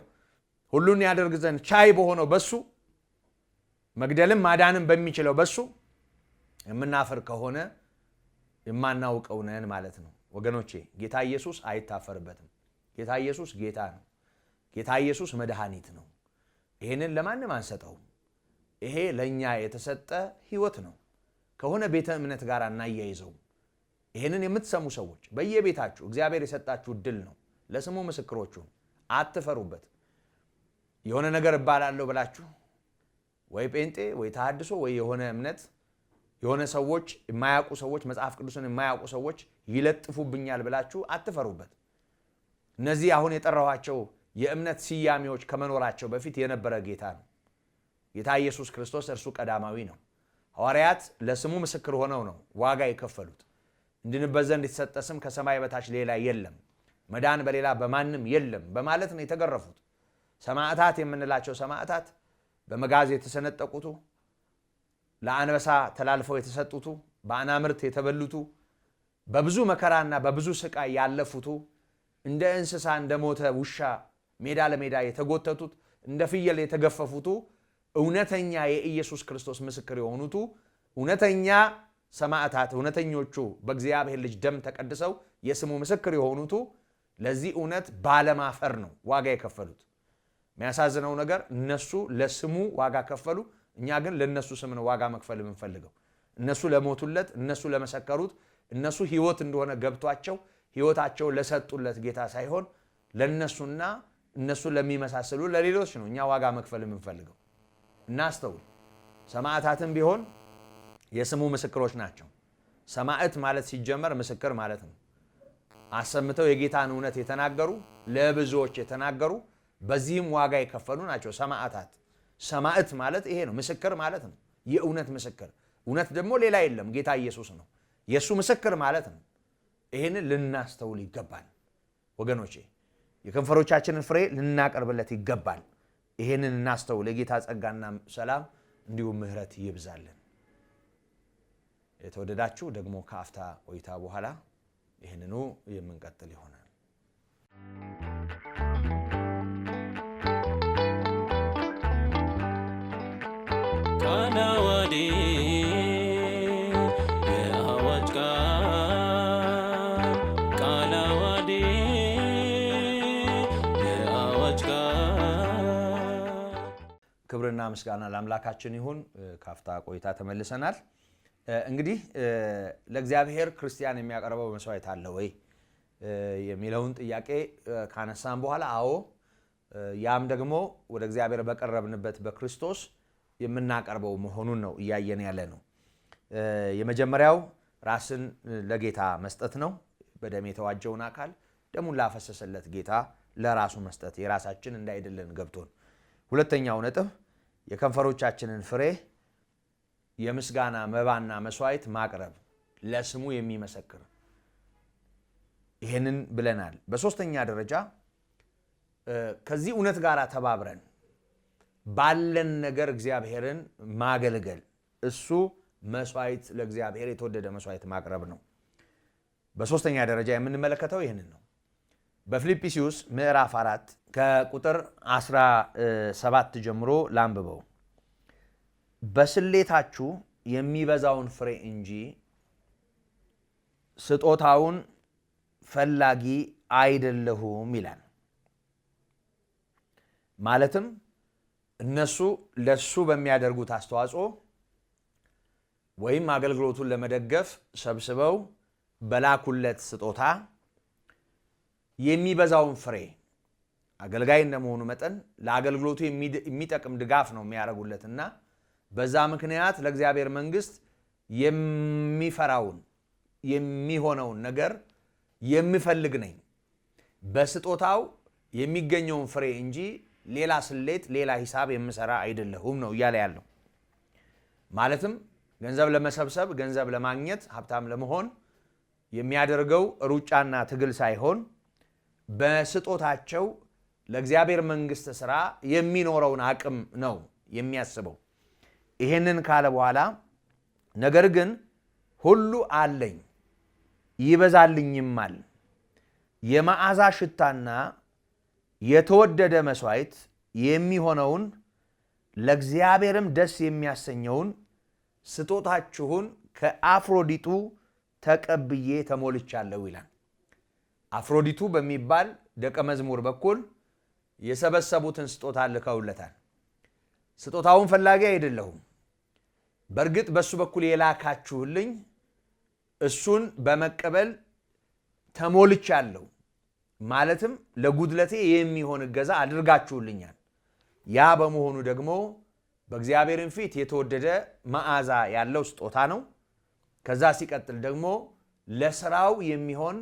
ሁሉን ያደርግ ዘንድ ቻይ በሆነው በሱ መግደልም ማዳንም በሚችለው በሱ የምናፍር ከሆነ የማናውቀው ነን ማለት ነው። ወገኖቼ ጌታ ኢየሱስ አይታፈርበትም። ጌታ ኢየሱስ ጌታ ነው። ጌታ ኢየሱስ መድኃኒት ነው። ይህንን ለማንም አንሰጠውም። ይሄ ለእኛ የተሰጠ ሕይወት ነው። ከሆነ ቤተ እምነት ጋር እናያይዘው። ይህንን የምትሰሙ ሰዎች በየቤታችሁ እግዚአብሔር የሰጣችሁ ዕድል ነው። ለስሙ ምስክሮቹን አትፈሩበት። የሆነ ነገር እባላለሁ ብላችሁ ወይ ጴንጤ ወይ ተሐድሶ ወይ የሆነ እምነት የሆነ ሰዎች የማያውቁ ሰዎች መጽሐፍ ቅዱስን የማያውቁ ሰዎች ይለጥፉብኛል ብላችሁ አትፈሩበት። እነዚህ አሁን የጠራኋቸው የእምነት ስያሜዎች ከመኖራቸው በፊት የነበረ ጌታ ነው። ጌታ ኢየሱስ ክርስቶስ እርሱ ቀዳማዊ ነው። ሐዋርያት ለስሙ ምስክር ሆነው ነው ዋጋ የከፈሉት። እንድንበት ዘንድ የተሰጠ ስም ከሰማይ በታች ሌላ የለም፣ መዳን በሌላ በማንም የለም በማለት ነው የተገረፉት። ሰማዕታት የምንላቸው ሰማዕታት በመጋዝ የተሰነጠቁቱ፣ ለአንበሳ ተላልፈው የተሰጡቱ፣ በአናምርት የተበሉቱ፣ በብዙ መከራና በብዙ ስቃይ ያለፉቱ፣ እንደ እንስሳ እንደ ሞተ ውሻ ሜዳ ለሜዳ የተጎተቱት፣ እንደ ፍየል የተገፈፉቱ፣ እውነተኛ የኢየሱስ ክርስቶስ ምስክር የሆኑቱ እውነተኛ ሰማዕታት፣ እውነተኞቹ በእግዚአብሔር ልጅ ደም ተቀድሰው የስሙ ምስክር የሆኑቱ ለዚህ እውነት ባለማፈር ነው ዋጋ የከፈሉት። የሚያሳዝነው ነገር እነሱ ለስሙ ዋጋ ከፈሉ፣ እኛ ግን ለነሱ ስም ነው ዋጋ መክፈል የምንፈልገው። እነሱ ለሞቱለት፣ እነሱ ለመሰከሩት፣ እነሱ ሕይወት እንደሆነ ገብቷቸው ሕይወታቸው ለሰጡለት ጌታ ሳይሆን ለነሱና እነሱ ለሚመሳሰሉ ለሌሎች ነው እኛ ዋጋ መክፈል የምንፈልገው። እናስተውል። ሰማዕታትም ቢሆን የስሙ ምስክሮች ናቸው። ሰማዕት ማለት ሲጀመር ምስክር ማለት ነው። አሰምተው የጌታን እውነት የተናገሩ፣ ለብዙዎች የተናገሩ፣ በዚህም ዋጋ የከፈሉ ናቸው ሰማዕታት። ሰማዕት ማለት ይሄ ነው፣ ምስክር ማለት ነው። የእውነት ምስክር። እውነት ደግሞ ሌላ የለም፣ ጌታ ኢየሱስ ነው። የእሱ ምስክር ማለት ነው። ይህንን ልናስተውል ይገባል ወገኖቼ። የከንፈሮቻችንን ፍሬ ልናቀርብለት ይገባል። ይህንን እናስተውል። የጌታ ጸጋና ሰላም እንዲሁም ምሕረት ይብዛልን። የተወደዳችሁ ደግሞ ከአፍታ ቆይታ በኋላ ይህንኑ የምንቀጥል ይሆናል። ቃለ ዓዋዲ የአዋጅ ቃል ክብርና ምስጋና ለአምላካችን ይሁን። ካፍታ ቆይታ ተመልሰናል። እንግዲህ ለእግዚአብሔር ክርስቲያን የሚያቀርበው መስዋዕት አለ ወይ የሚለውን ጥያቄ ካነሳን በኋላ አዎ፣ ያም ደግሞ ወደ እግዚአብሔር በቀረብንበት በክርስቶስ የምናቀርበው መሆኑን ነው እያየን ያለ ነው። የመጀመሪያው ራስን ለጌታ መስጠት ነው። በደም የተዋጀውን አካል ደሙን ላፈሰሰለት ጌታ ለራሱ መስጠት የራሳችን እንዳይደለን ገብቶን። ሁለተኛው ነጥብ የከንፈሮቻችንን ፍሬ የምስጋና መባና መስዋዕት ማቅረብ ለስሙ የሚመሰክር ይሄንን ብለናል። በሶስተኛ ደረጃ ከዚህ እውነት ጋር ተባብረን ባለን ነገር እግዚአብሔርን ማገልገል እሱ መስዋዕት ለእግዚአብሔር የተወደደ መስዋዕት ማቅረብ ነው። በሶስተኛ ደረጃ የምንመለከተው ይህንን ነው። በፊልጵስዩስ ምዕራፍ 4 ከቁጥር 17 ጀምሮ ላንብበው። በስሌታችሁ የሚበዛውን ፍሬ እንጂ ስጦታውን ፈላጊ አይደለሁም ይላል። ማለትም እነሱ ለሱ በሚያደርጉት አስተዋጽኦ ወይም አገልግሎቱን ለመደገፍ ሰብስበው በላኩለት ስጦታ የሚበዛውን ፍሬ አገልጋይ እንደመሆኑ መጠን ለአገልግሎቱ የሚጠቅም ድጋፍ ነው የሚያደርጉለትና በዛ ምክንያት ለእግዚአብሔር መንግሥት የሚፈራውን የሚሆነውን ነገር የሚፈልግ ነኝ፣ በስጦታው የሚገኘውን ፍሬ እንጂ ሌላ ስሌት ሌላ ሂሳብ የምሰራ አይደለሁም ነው እያለ ያለው። ማለትም ገንዘብ ለመሰብሰብ ገንዘብ ለማግኘት ሀብታም ለመሆን የሚያደርገው ሩጫና ትግል ሳይሆን በስጦታቸው ለእግዚአብሔር መንግሥት ሥራ የሚኖረውን አቅም ነው የሚያስበው። ይህንን ካለ በኋላ ነገር ግን ሁሉ አለኝ ይበዛልኝማል፣ የመዓዛ ሽታና የተወደደ መስዋዕት የሚሆነውን ለእግዚአብሔርም ደስ የሚያሰኘውን ስጦታችሁን ከአፍሮዲጡ ተቀብዬ ተሞልቻለሁ ይላል። አፍሮዲጡ በሚባል ደቀ መዝሙር በኩል የሰበሰቡትን ስጦታ ልከውለታል። ስጦታውን ፈላጊ አይደለሁም፣ በእርግጥ በሱ በኩል የላካችሁልኝ እሱን በመቀበል ተሞልቻለሁ፣ ማለትም ለጉድለቴ የሚሆን እገዛ አድርጋችሁልኛል። ያ በመሆኑ ደግሞ በእግዚአብሔርን ፊት የተወደደ መዓዛ ያለው ስጦታ ነው። ከዛ ሲቀጥል ደግሞ ለስራው የሚሆን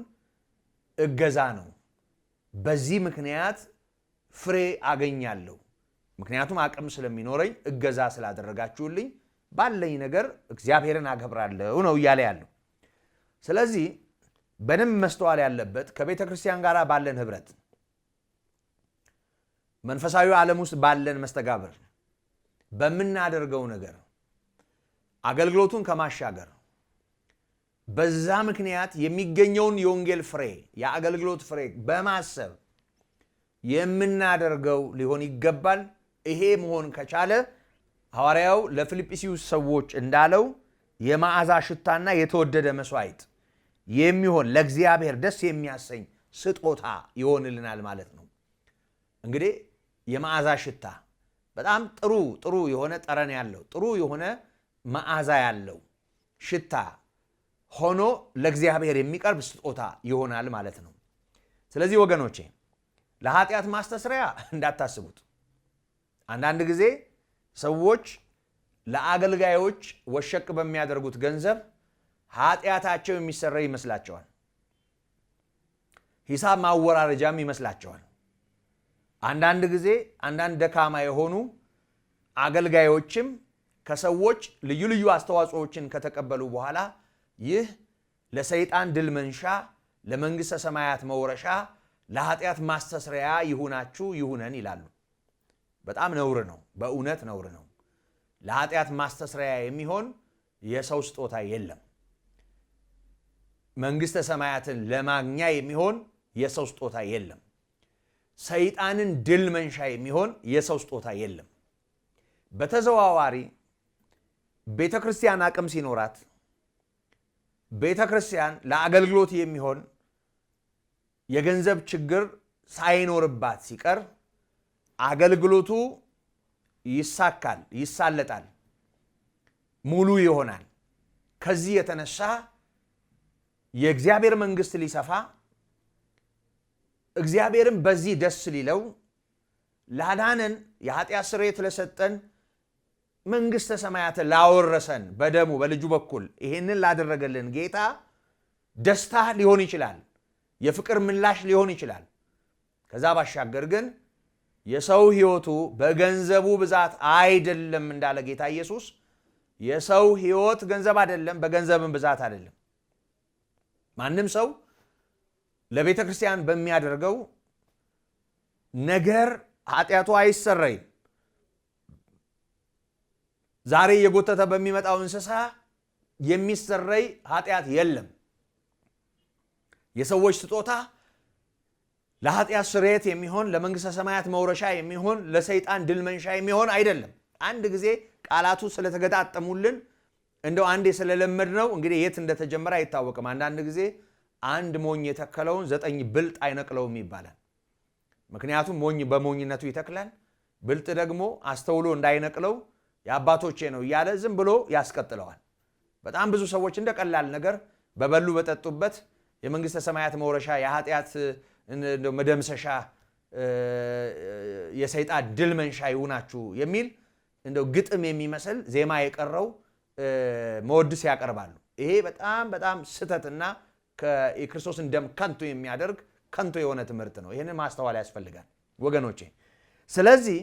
እገዛ ነው። በዚህ ምክንያት ፍሬ አገኛለሁ፣ ምክንያቱም አቅም ስለሚኖረኝ እገዛ ስላደረጋችሁልኝ ባለኝ ነገር እግዚአብሔርን አከብራለሁ ነው እያለ ያለው። ስለዚህ በደንብ መስተዋል ያለበት ከቤተ ክርስቲያን ጋር ባለን ህብረት፣ መንፈሳዊ ዓለም ውስጥ ባለን መስተጋብር፣ በምናደርገው ነገር አገልግሎቱን ከማሻገር በዛ ምክንያት የሚገኘውን የወንጌል ፍሬ የአገልግሎት ፍሬ በማሰብ የምናደርገው ሊሆን ይገባል። ይሄ መሆን ከቻለ ሐዋርያው ለፊልጵስዩስ ሰዎች እንዳለው የመዓዛ ሽታና የተወደደ መስዋዕት የሚሆን ለእግዚአብሔር ደስ የሚያሰኝ ስጦታ ይሆንልናል ማለት ነው። እንግዲህ የመዓዛ ሽታ በጣም ጥሩ የሆነ ጠረን ያለው ጥሩ የሆነ መዓዛ ያለው ሽታ ሆኖ ለእግዚአብሔር የሚቀርብ ስጦታ ይሆናል ማለት ነው። ስለዚህ ወገኖቼ ለኃጢአት ማስተስሪያ እንዳታስቡት። አንዳንድ ጊዜ ሰዎች ለአገልጋዮች ወሸቅ በሚያደርጉት ገንዘብ ኃጢአታቸው የሚሰረይ ይመስላቸዋል። ሂሳብ ማወራረጃም ይመስላቸዋል። አንዳንድ ጊዜ አንዳንድ ደካማ የሆኑ አገልጋዮችም ከሰዎች ልዩ ልዩ አስተዋጽኦዎችን ከተቀበሉ በኋላ ይህ ለሰይጣን ድል መንሻ፣ ለመንግሥተ ሰማያት መውረሻ፣ ለኃጢአት ማስተስሪያ ይሁናችሁ ይሁነን ይላሉ። በጣም ነውር ነው፣ በእውነት ነውር ነው። ለኃጢአት ማስተስሪያ የሚሆን የሰው ስጦታ የለም። መንግሥተ ሰማያትን ለማግኛ የሚሆን የሰው ስጦታ የለም። ሰይጣንን ድል መንሻ የሚሆን የሰው ስጦታ የለም። በተዘዋዋሪ ቤተ ክርስቲያን አቅም ሲኖራት፣ ቤተ ክርስቲያን ለአገልግሎት የሚሆን የገንዘብ ችግር ሳይኖርባት ሲቀር አገልግሎቱ ይሳካል፣ ይሳለጣል፣ ሙሉ ይሆናል። ከዚህ የተነሳ የእግዚአብሔር መንግስት ሊሰፋ እግዚአብሔርም በዚህ ደስ ሊለው ላዳነን የኃጢአት ስርየት ለሰጠን መንግስተ ሰማያትን ላወረሰን በደሙ በልጁ በኩል ይሄንን ላደረገልን ጌታ ደስታ ሊሆን ይችላል፣ የፍቅር ምላሽ ሊሆን ይችላል። ከዛ ባሻገር ግን የሰው ሕይወቱ በገንዘቡ ብዛት አይደለም እንዳለ ጌታ ኢየሱስ። የሰው ሕይወት ገንዘብ አይደለም፣ በገንዘብም ብዛት አይደለም። ማንም ሰው ለቤተ ክርስቲያን በሚያደርገው ነገር ኃጢአቱ አይሰረይም። ዛሬ የጎተተ በሚመጣው እንስሳ የሚሰረይ ኃጢአት የለም። የሰዎች ስጦታ ለኃጢአት ስርየት የሚሆን ለመንግሥተ ሰማያት መውረሻ የሚሆን ለሰይጣን ድል መንሻ የሚሆን አይደለም። አንድ ጊዜ ቃላቱ ስለተገጣጠሙልን እንደው አንዴ ስለለመድ ነው እንግዲህ የት እንደተጀመረ አይታወቅም። አንዳንድ ጊዜ አንድ ሞኝ የተከለውን 9 ብልጥ አይነቅለውም ይባላል። ምክንያቱም ሞኝ በሞኝነቱ ይተክላል፣ ብልጥ ደግሞ አስተውሎ እንዳይነቅለው የአባቶቼ ነው እያለ ዝም ብሎ ያስቀጥለዋል። በጣም ብዙ ሰዎች እንደ ቀላል ነገር በበሉ በጠጡበት የመንግሥተ ሰማያት መውረሻ የኃጢአት መደምሰሻ የሰይጣን ድል መንሻ ይሁናችሁ የሚል እንደው ግጥም የሚመስል ዜማ የቀረው መወድስ ያቀርባሉ። ይሄ በጣም በጣም ስተትና የክርስቶስን ደም ከንቱ የሚያደርግ ከንቱ የሆነ ትምህርት ነው። ይህንን ማስተዋል ያስፈልጋል ወገኖቼ። ስለዚህ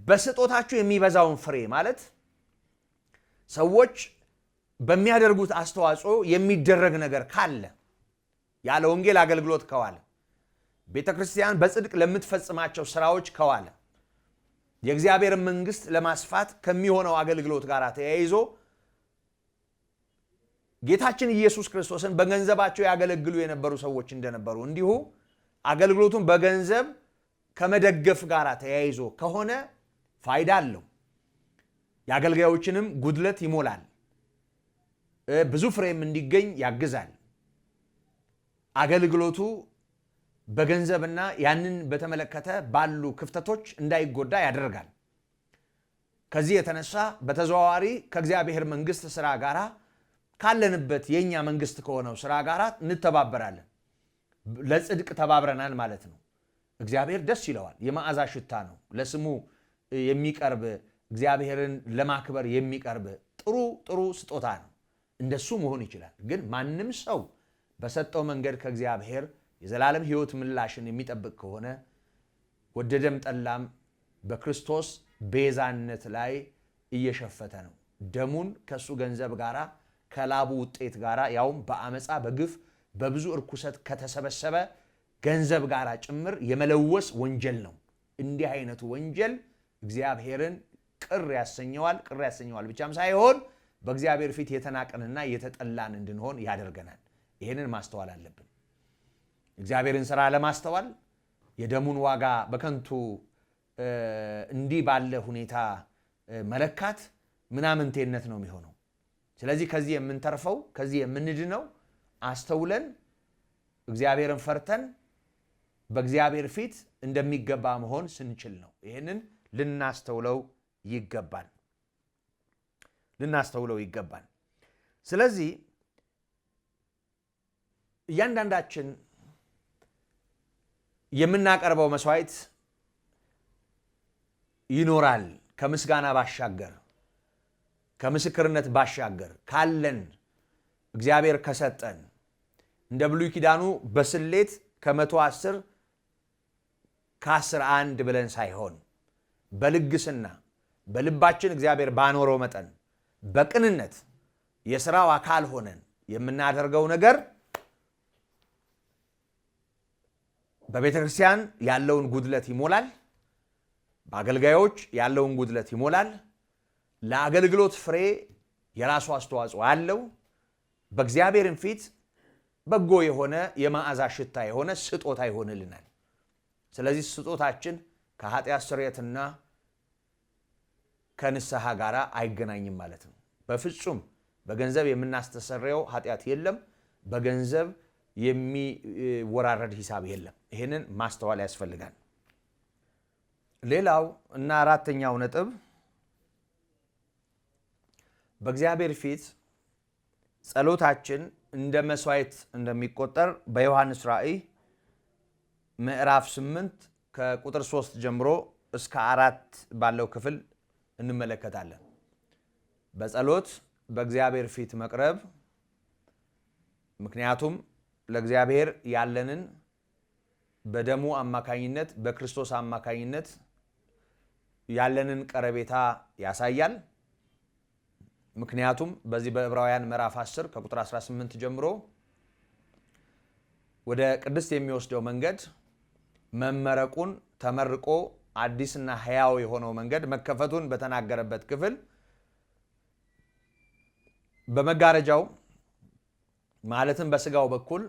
በስጦታችሁ የሚበዛውን ፍሬ ማለት ሰዎች በሚያደርጉት አስተዋጽኦ የሚደረግ ነገር ካለ ያለ ወንጌል አገልግሎት ከዋለ ቤተ ክርስቲያን በጽድቅ ለምትፈጽማቸው ስራዎች ከዋለ የእግዚአብሔር መንግስት ለማስፋት ከሚሆነው አገልግሎት ጋር ተያይዞ ጌታችን ኢየሱስ ክርስቶስን በገንዘባቸው ያገለግሉ የነበሩ ሰዎች እንደነበሩ እንዲሁ አገልግሎቱን በገንዘብ ከመደገፍ ጋር ተያይዞ ከሆነ ፋይዳ አለው። የአገልጋዮችንም ጉድለት ይሞላል፣ ብዙ ፍሬም እንዲገኝ ያግዛል። አገልግሎቱ በገንዘብና ያንን በተመለከተ ባሉ ክፍተቶች እንዳይጎዳ ያደርጋል። ከዚህ የተነሳ በተዘዋዋሪ ከእግዚአብሔር መንግስት ስራ ጋር ካለንበት የኛ መንግስት ከሆነው ስራ ጋር እንተባበራለን። ለጽድቅ ተባብረናል ማለት ነው። እግዚአብሔር ደስ ይለዋል። የመዓዛ ሽታ ነው። ለስሙ የሚቀርብ እግዚአብሔርን ለማክበር የሚቀርብ ጥሩ ስጦታ ነው። እንደሱ መሆን ይችላል። ግን ማንም ሰው በሰጠው መንገድ ከእግዚአብሔር የዘላለም ሕይወት ምላሽን የሚጠብቅ ከሆነ ወደደም ጠላም በክርስቶስ ቤዛነት ላይ እየሸፈተ ነው። ደሙን ከሱ ገንዘብ ጋራ ከላቡ ውጤት ጋራ ያውም በአመፃ በግፍ በብዙ እርኩሰት ከተሰበሰበ ገንዘብ ጋራ ጭምር የመለወስ ወንጀል ነው። እንዲህ አይነቱ ወንጀል እግዚአብሔርን ቅር ያሰኘዋል ብቻም ሳይሆን በእግዚአብሔር ፊት የተናቀንና የተጠላን እንድንሆን ያደርገናል። ይህንን ማስተዋል አለብን። እግዚአብሔርን ሥራ ለማስተዋል የደሙን ዋጋ በከንቱ እንዲህ ባለ ሁኔታ መለካት ምናምንቴነት ነው የሚሆነው። ስለዚህ ከዚህ የምንተርፈው ከዚህ የምንድነው አስተውለን እግዚአብሔርን ፈርተን በእግዚአብሔር ፊት እንደሚገባ መሆን ስንችል ነው። ይህንን ልናስተውለው ይገባል። ስለዚህ እያንዳንዳችን የምናቀርበው መስዋዕት ይኖራል። ከምስጋና ባሻገር ከምስክርነት ባሻገር ካለን እግዚአብሔር ከሰጠን እንደ ብሉይ ኪዳኑ በስሌት ከ110 ከ11 ብለን ሳይሆን በልግስና በልባችን እግዚአብሔር ባኖረው መጠን በቅንነት የሥራው አካል ሆነን የምናደርገው ነገር በቤተ ክርስቲያን ያለውን ጉድለት ይሞላል። በአገልጋዮች ያለውን ጉድለት ይሞላል። ለአገልግሎት ፍሬ የራሱ አስተዋጽኦ አለው። በእግዚአብሔርም ፊት በጎ የሆነ የመዓዛ ሽታ የሆነ ስጦታ ይሆንልናል። ስለዚህ ስጦታችን ከኃጢአት ስርየትና ከንስሐ ጋር አይገናኝም ማለት ነው። በፍጹም በገንዘብ የምናስተሰርየው ኃጢአት የለም። በገንዘብ የሚወራረድ ሂሳብ የለም። ይህንን ማስተዋል ያስፈልጋል። ሌላው እና አራተኛው ነጥብ በእግዚአብሔር ፊት ጸሎታችን እንደ መስዋዕት እንደሚቆጠር በዮሐንስ ራእይ ምዕራፍ 8 ከቁጥር 3 ጀምሮ እስከ 4 ባለው ክፍል እንመለከታለን። በጸሎት በእግዚአብሔር ፊት መቅረብ፣ ምክንያቱም ለእግዚአብሔር ያለንን በደሙ አማካኝነት በክርስቶስ አማካኝነት ያለንን ቀረቤታ ያሳያል። ምክንያቱም በዚህ በዕብራውያን ምዕራፍ 10 ከቁጥር 18 ጀምሮ ወደ ቅድስት የሚወስደው መንገድ መመረቁን ተመርቆ አዲስና ሕያው የሆነው መንገድ መከፈቱን በተናገረበት ክፍል በመጋረጃው ማለትም በስጋው በኩል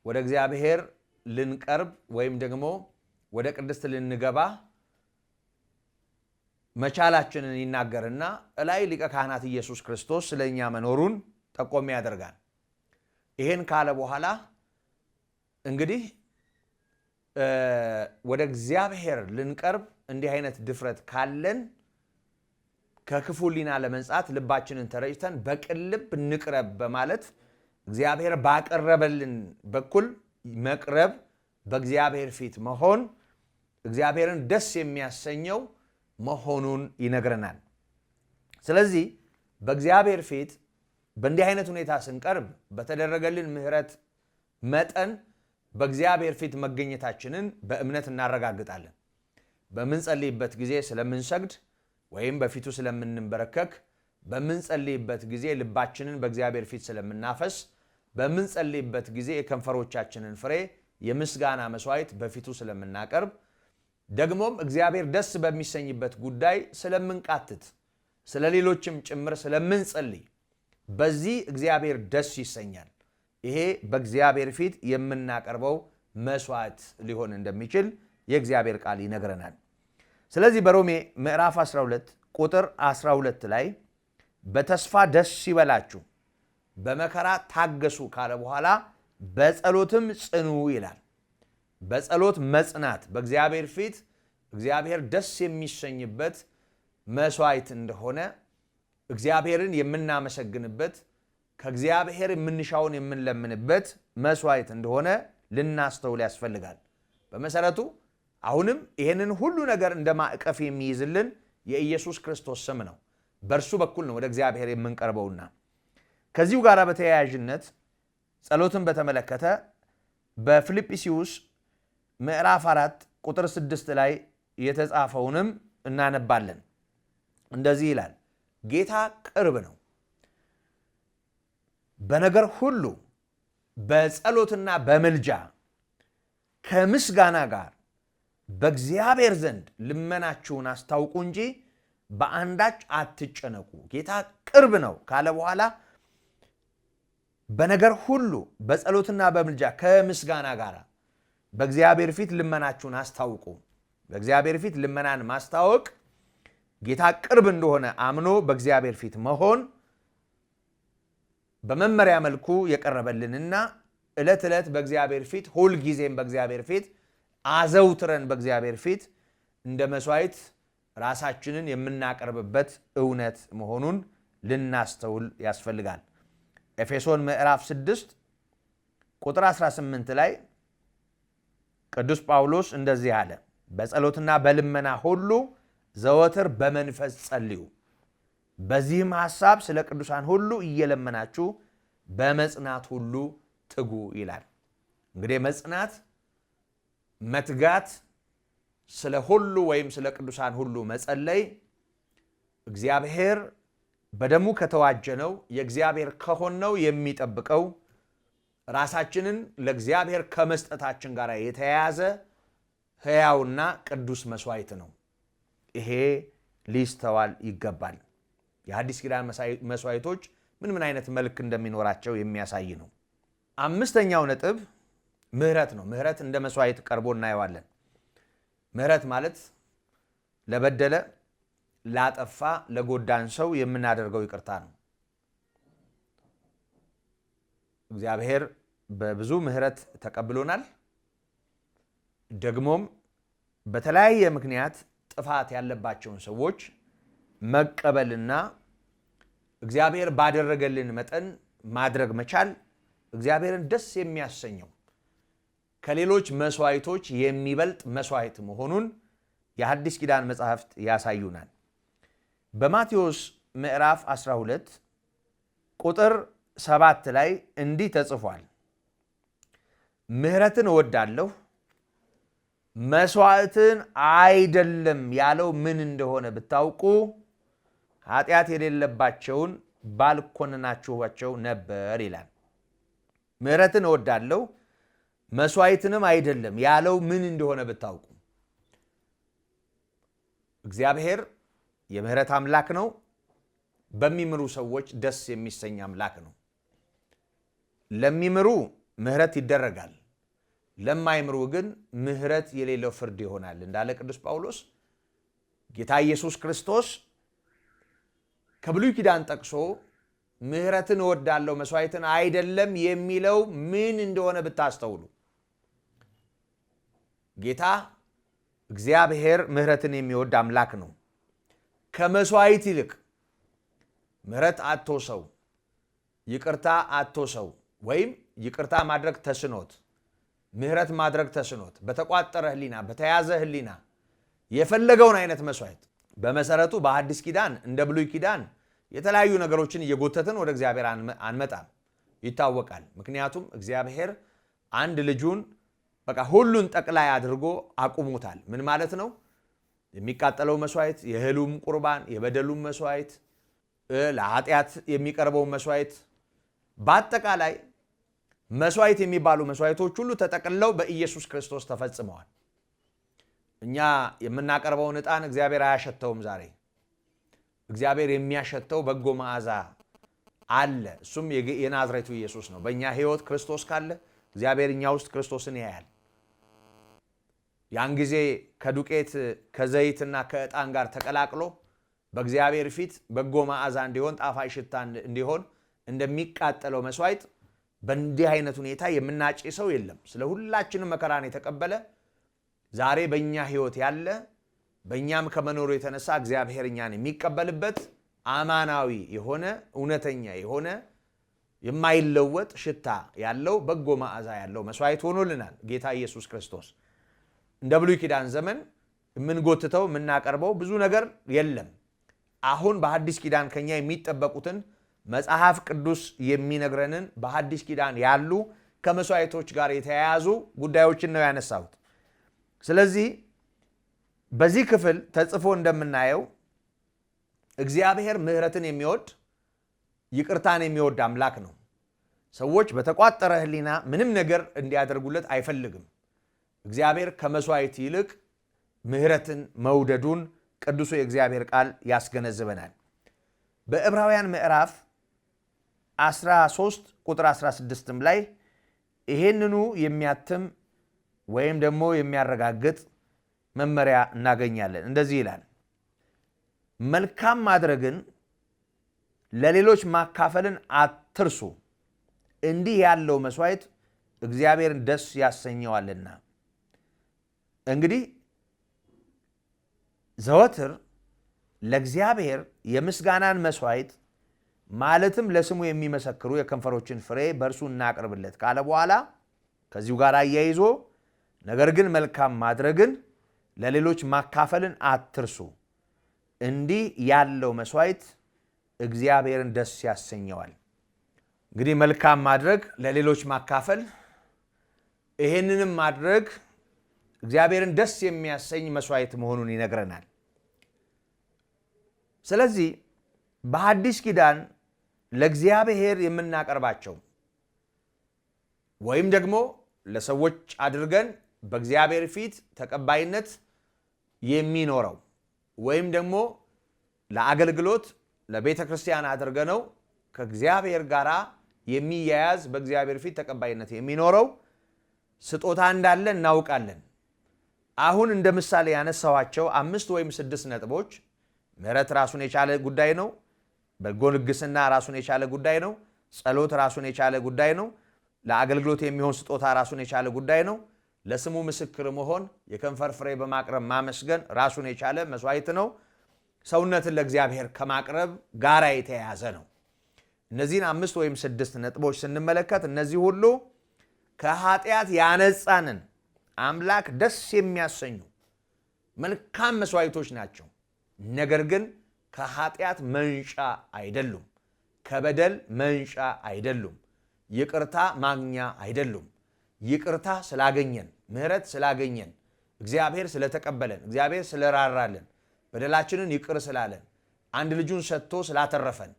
ወደ እግዚአብሔር ልንቀርብ ወይም ደግሞ ወደ ቅድስት ልንገባ መቻላችንን ይናገርና እላይ ሊቀ ካህናት ኢየሱስ ክርስቶስ ስለኛ መኖሩን ጠቆም ያደርጋል። ይሄን ካለ በኋላ እንግዲህ ወደ እግዚአብሔር ልንቀርብ እንዲህ አይነት ድፍረት ካለን ከክፉ ሕሊና ለመንጻት ልባችንን ተረጭተን በቅን ልብ እንቅረብ በማለት እግዚአብሔር ባቀረበልን በኩል መቅረብ፣ በእግዚአብሔር ፊት መሆን እግዚአብሔርን ደስ የሚያሰኘው መሆኑን ይነግረናል። ስለዚህ በእግዚአብሔር ፊት በእንዲህ አይነት ሁኔታ ስንቀርብ በተደረገልን ምሕረት መጠን በእግዚአብሔር ፊት መገኘታችንን በእምነት እናረጋግጣለን። በምንጸልይበት ጊዜ ስለምንሰግድ ወይም በፊቱ ስለምንበረከክ፣ በምንጸልይበት ጊዜ ልባችንን በእግዚአብሔር ፊት ስለምናፈስ፣ በምንጸልይበት ጊዜ የከንፈሮቻችንን ፍሬ የምስጋና መስዋዕት በፊቱ ስለምናቀርብ፣ ደግሞም እግዚአብሔር ደስ በሚሰኝበት ጉዳይ ስለምንቃትት፣ ስለ ሌሎችም ጭምር ስለምንጸልይ በዚህ እግዚአብሔር ደስ ይሰኛል። ይሄ በእግዚአብሔር ፊት የምናቀርበው መስዋዕት ሊሆን እንደሚችል የእግዚአብሔር ቃል ይነግረናል። ስለዚህ በሮሜ ምዕራፍ 12 ቁጥር 12 ላይ በተስፋ ደስ ይበላችሁ፣ በመከራ ታገሱ ካለ በኋላ በጸሎትም ጽኑ ይላል። በጸሎት መጽናት በእግዚአብሔር ፊት እግዚአብሔር ደስ የሚሰኝበት መስዋዕት እንደሆነ፣ እግዚአብሔርን የምናመሰግንበት ከእግዚአብሔር የምንሻውን የምንለምንበት መስዋዕት እንደሆነ ልናስተውል ያስፈልጋል። በመሰረቱ አሁንም ይህንን ሁሉ ነገር እንደ ማዕቀፍ የሚይዝልን የኢየሱስ ክርስቶስ ስም ነው። በእርሱ በኩል ነው ወደ እግዚአብሔር የምንቀርበውና ከዚሁ ጋር በተያያዥነት ጸሎትን በተመለከተ በፊልጵስዩስ ምዕራፍ 4 ቁጥር 6 ላይ የተጻፈውንም እናነባለን። እንደዚህ ይላል፣ ጌታ ቅርብ ነው፣ በነገር ሁሉ በጸሎትና በምልጃ ከምስጋና ጋር በእግዚአብሔር ዘንድ ልመናችሁን አስታውቁ እንጂ በአንዳች አትጨነቁ። ጌታ ቅርብ ነው ካለ በኋላ በነገር ሁሉ በጸሎትና በምልጃ ከምስጋና ጋር በእግዚአብሔር ፊት ልመናችሁን አስታውቁ። በእግዚአብሔር ፊት ልመናን ማስታወቅ ጌታ ቅርብ እንደሆነ አምኖ በእግዚአብሔር ፊት መሆን በመመሪያ መልኩ የቀረበልንና ዕለት ዕለት በእግዚአብሔር ፊት ሁልጊዜም በእግዚአብሔር ፊት አዘውትረን በእግዚአብሔር ፊት እንደ መስዋዕት ራሳችንን የምናቀርብበት እውነት መሆኑን ልናስተውል ያስፈልጋል። ኤፌሶን ምዕራፍ 6 ቁጥር 18 ላይ ቅዱስ ጳውሎስ እንደዚህ አለ፣ በጸሎትና በልመና ሁሉ ዘወትር በመንፈስ ጸልዩ፣ በዚህም ሐሳብ ስለ ቅዱሳን ሁሉ እየለመናችሁ በመጽናት ሁሉ ትጉ ይላል። እንግዲህ መጽናት፣ መትጋት፣ ስለ ሁሉ ወይም ስለ ቅዱሳን ሁሉ መጸለይ እግዚአብሔር በደሙ ከተዋጀነው የእግዚአብሔር ከሆነው የሚጠብቀው ራሳችንን ለእግዚአብሔር ከመስጠታችን ጋር የተያያዘ ሕያውና ቅዱስ መስዋዕት ነው። ይሄ ሊስተዋል ይገባል። የሐዲስ ኪዳን መስዋዕቶች ምን አይነት መልክ እንደሚኖራቸው የሚያሳይ ነው። አምስተኛው ነጥብ ምሕረት ነው። ምሕረት እንደ መስዋዕት ቀርቦ እናየዋለን። ምሕረት ማለት ለበደለ፣ ላጠፋ፣ ለጎዳን ሰው የምናደርገው ይቅርታ ነው። እግዚአብሔር በብዙ ምሕረት ተቀብሎናል። ደግሞም በተለያየ ምክንያት ጥፋት ያለባቸውን ሰዎች መቀበልና እግዚአብሔር ባደረገልን መጠን ማድረግ መቻል እግዚአብሔርን ደስ የሚያሰኘው ከሌሎች መስዋዕቶች የሚበልጥ መስዋዕት መሆኑን የሐዲስ ኪዳን መጻሕፍት ያሳዩናል። በማቴዎስ ምዕራፍ 12 ቁጥር 7 ላይ እንዲህ ተጽፏል። ምሕረትን እወዳለሁ መስዋዕትን አይደለም ያለው ምን እንደሆነ ብታውቁ ኃጢአት የሌለባቸውን ባልኮነናችኋቸው ነበር ይላል። ምሕረትን እወዳለሁ መስዋዕትንም አይደለም ያለው ምን እንደሆነ ብታውቁ። እግዚአብሔር የምህረት አምላክ ነው። በሚምሩ ሰዎች ደስ የሚሰኝ አምላክ ነው። ለሚምሩ ምህረት ይደረጋል፣ ለማይምሩ ግን ምህረት የሌለው ፍርድ ይሆናል እንዳለ ቅዱስ ጳውሎስ። ጌታ ኢየሱስ ክርስቶስ ከብሉይ ኪዳን ጠቅሶ ምህረትን እወዳለሁ መስዋዕትን አይደለም የሚለው ምን እንደሆነ ብታስተውሉ፣ ጌታ እግዚአብሔር ምህረትን የሚወድ አምላክ ነው። ከመስዋዕት ይልቅ ምህረት አጥቶ ሰው፣ ይቅርታ አጥቶ ሰው ወይም ይቅርታ ማድረግ ተስኖት ምህረት ማድረግ ተስኖት በተቋጠረ ሕሊና በተያዘ ሕሊና የፈለገውን አይነት መስዋዕት በመሰረቱ በሐዲስ ኪዳን እንደ ብሉይ ኪዳን የተለያዩ ነገሮችን እየጎተትን ወደ እግዚአብሔር አንመጣም፣ ይታወቃል። ምክንያቱም እግዚአብሔር አንድ ልጁን በቃ ሁሉን ጠቅላይ አድርጎ አቁሞታል። ምን ማለት ነው? የሚቃጠለው መስዋዕት፣ የእህሉም ቁርባን፣ የበደሉም መስዋዕት፣ ለኃጢአት የሚቀርበው መስዋዕት፣ በአጠቃላይ መስዋዕት የሚባሉ መስዋዕቶች ሁሉ ተጠቅልለው በኢየሱስ ክርስቶስ ተፈጽመዋል። እኛ የምናቀርበውን ዕጣን እግዚአብሔር አያሸተውም። ዛሬ እግዚአብሔር የሚያሸተው በጎ መዓዛ አለ። እሱም የናዝሬቱ ኢየሱስ ነው። በእኛ ሕይወት ክርስቶስ ካለ እግዚአብሔር እኛ ውስጥ ክርስቶስን ያያል። ያን ጊዜ ከዱቄት ከዘይትና ከዕጣን ጋር ተቀላቅሎ በእግዚአብሔር ፊት በጎ መዓዛ እንዲሆን ጣፋጭ ሽታ እንዲሆን እንደሚቃጠለው መስዋዕት በእንዲህ አይነት ሁኔታ የምናጭሰው የለም። ስለ ሁላችንም መከራን የተቀበለ ዛሬ በእኛ ሕይወት ያለ በእኛም ከመኖሩ የተነሳ እግዚአብሔር እኛን የሚቀበልበት አማናዊ የሆነ እውነተኛ የሆነ የማይለወጥ ሽታ ያለው በጎ መዓዛ ያለው መስዋዕት ሆኖልናል ጌታ ኢየሱስ ክርስቶስ። እንደ ብሉይ ኪዳን ዘመን የምንጎትተው የምናቀርበው ብዙ ነገር የለም። አሁን በሐዲስ ኪዳን ከኛ የሚጠበቁትን መጽሐፍ ቅዱስ የሚነግረንን በሐዲስ ኪዳን ያሉ ከመስዋዕቶች ጋር የተያያዙ ጉዳዮችን ነው ያነሳሁት። ስለዚህ በዚህ ክፍል ተጽፎ እንደምናየው እግዚአብሔር ምሕረትን የሚወድ ይቅርታን የሚወድ አምላክ ነው። ሰዎች በተቋጠረ ሕሊና ምንም ነገር እንዲያደርጉለት አይፈልግም። እግዚአብሔር ከመስዋዕት ይልቅ ምሕረትን መውደዱን ቅዱሱ የእግዚአብሔር ቃል ያስገነዝበናል። በዕብራውያን ምዕራፍ 13 ቁጥር 16 ላይ ይሄንኑ የሚያትም ወይም ደግሞ የሚያረጋግጥ መመሪያ እናገኛለን። እንደዚህ ይላል፣ መልካም ማድረግን ለሌሎች ማካፈልን አትርሱ፣ እንዲህ ያለው መስዋዕት እግዚአብሔርን ደስ ያሰኘዋልና። እንግዲህ ዘወትር ለእግዚአብሔር የምስጋናን መስዋዕት ማለትም ለስሙ የሚመሰክሩ የከንፈሮችን ፍሬ በእርሱ እናቅርብለት ካለ በኋላ ከዚሁ ጋር አያይዞ ነገር ግን መልካም ማድረግን ለሌሎች ማካፈልን አትርሱ፣ እንዲህ ያለው መስዋዕት እግዚአብሔርን ደስ ያሰኘዋል። እንግዲህ መልካም ማድረግ፣ ለሌሎች ማካፈል፣ ይሄንንም ማድረግ እግዚአብሔርን ደስ የሚያሰኝ መስዋዕት መሆኑን ይነግረናል። ስለዚህ በሐዲስ ኪዳን ለእግዚአብሔር የምናቀርባቸው ወይም ደግሞ ለሰዎች አድርገን በእግዚአብሔር ፊት ተቀባይነት የሚኖረው ወይም ደግሞ ለአገልግሎት ለቤተ ክርስቲያን አድርገነው ከእግዚአብሔር ጋር የሚያያዝ በእግዚአብሔር ፊት ተቀባይነት የሚኖረው ስጦታ እንዳለ እናውቃለን። አሁን እንደ ምሳሌ ያነሳኋቸው 5 ወይም 6 ነጥቦች ምሕረት ራሱን የቻለ ጉዳይ ነው። በጎ ልግስና ራሱን የቻለ ጉዳይ ነው። ጸሎት ራሱን የቻለ ጉዳይ ነው። ለአገልግሎት የሚሆን ስጦታ ራሱን የቻለ ጉዳይ ነው። ለስሙ ምስክር መሆን፣ የከንፈር ፍሬ በማቅረብ ማመስገን ራሱን የቻለ መስዋዕት ነው። ሰውነትን ለእግዚአብሔር ከማቅረብ ጋራ የተያያዘ ነው። እነዚህን 5 ወይም 6 ነጥቦች ስንመለከት እነዚህ ሁሉ ከኃጢአት ያነጻንን አምላክ ደስ የሚያሰኙ መልካም መስዋዕቶች ናቸው። ነገር ግን ከኃጢአት መንጫ አይደሉም፣ ከበደል መንጫ አይደሉም፣ ይቅርታ ማግኛ አይደሉም። ይቅርታ ስላገኘን፣ ምህረት ስላገኘን፣ እግዚአብሔር ስለተቀበለን፣ እግዚአብሔር ስለራራልን፣ በደላችንን ይቅር ስላለን፣ አንድ ልጁን ሰጥቶ ስላተረፈን፣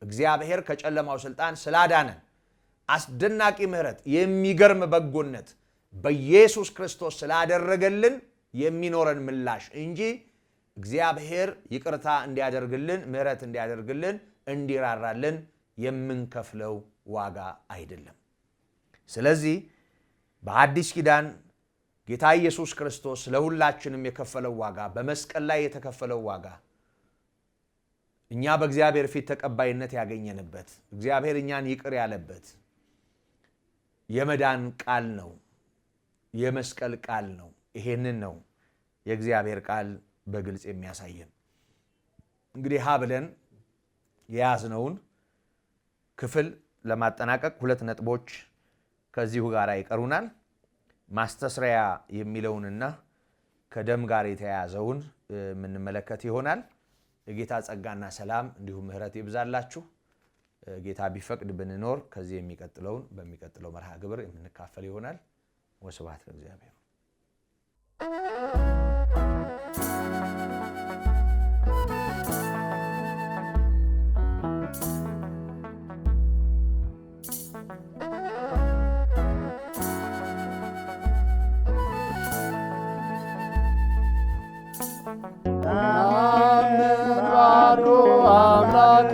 እግዚአብሔር ከጨለማው ስልጣን ስላዳነን፣ አስደናቂ ምህረት፣ የሚገርም በጎነት በኢየሱስ ክርስቶስ ስላደረገልን የሚኖረን ምላሽ እንጂ እግዚአብሔር ይቅርታ እንዲያደርግልን፣ ምህረት እንዲያደርግልን፣ እንዲራራልን የምንከፍለው ዋጋ አይደለም። ስለዚህ በአዲስ ኪዳን ጌታ ኢየሱስ ክርስቶስ ለሁላችንም የከፈለው ዋጋ፣ በመስቀል ላይ የተከፈለው ዋጋ እኛ በእግዚአብሔር ፊት ተቀባይነት ያገኘንበት፣ እግዚአብሔር እኛን ይቅር ያለበት የመዳን ቃል ነው፣ የመስቀል ቃል ነው። ይሄንን ነው የእግዚአብሔር ቃል በግልጽ የሚያሳየን። እንግዲህ ሀ ብለን የያዝነውን ክፍል ለማጠናቀቅ 2 ነጥቦች ከዚሁ ጋር ይቀሩናል። ማስተስሪያ የሚለውንና ከደም ጋር የተያያዘውን የምንመለከት ይሆናል። የጌታ ጸጋና ሰላም እንዲሁም ምህረት ይብዛላችሁ። ጌታ ቢፈቅድ ብንኖር ከዚህ የሚቀጥለውን በሚቀጥለው መርሃ ግብር የምንካፈል ይሆናል። ወስብሐት ለእግዚአብሔር። አሜን ባዶ አምላክ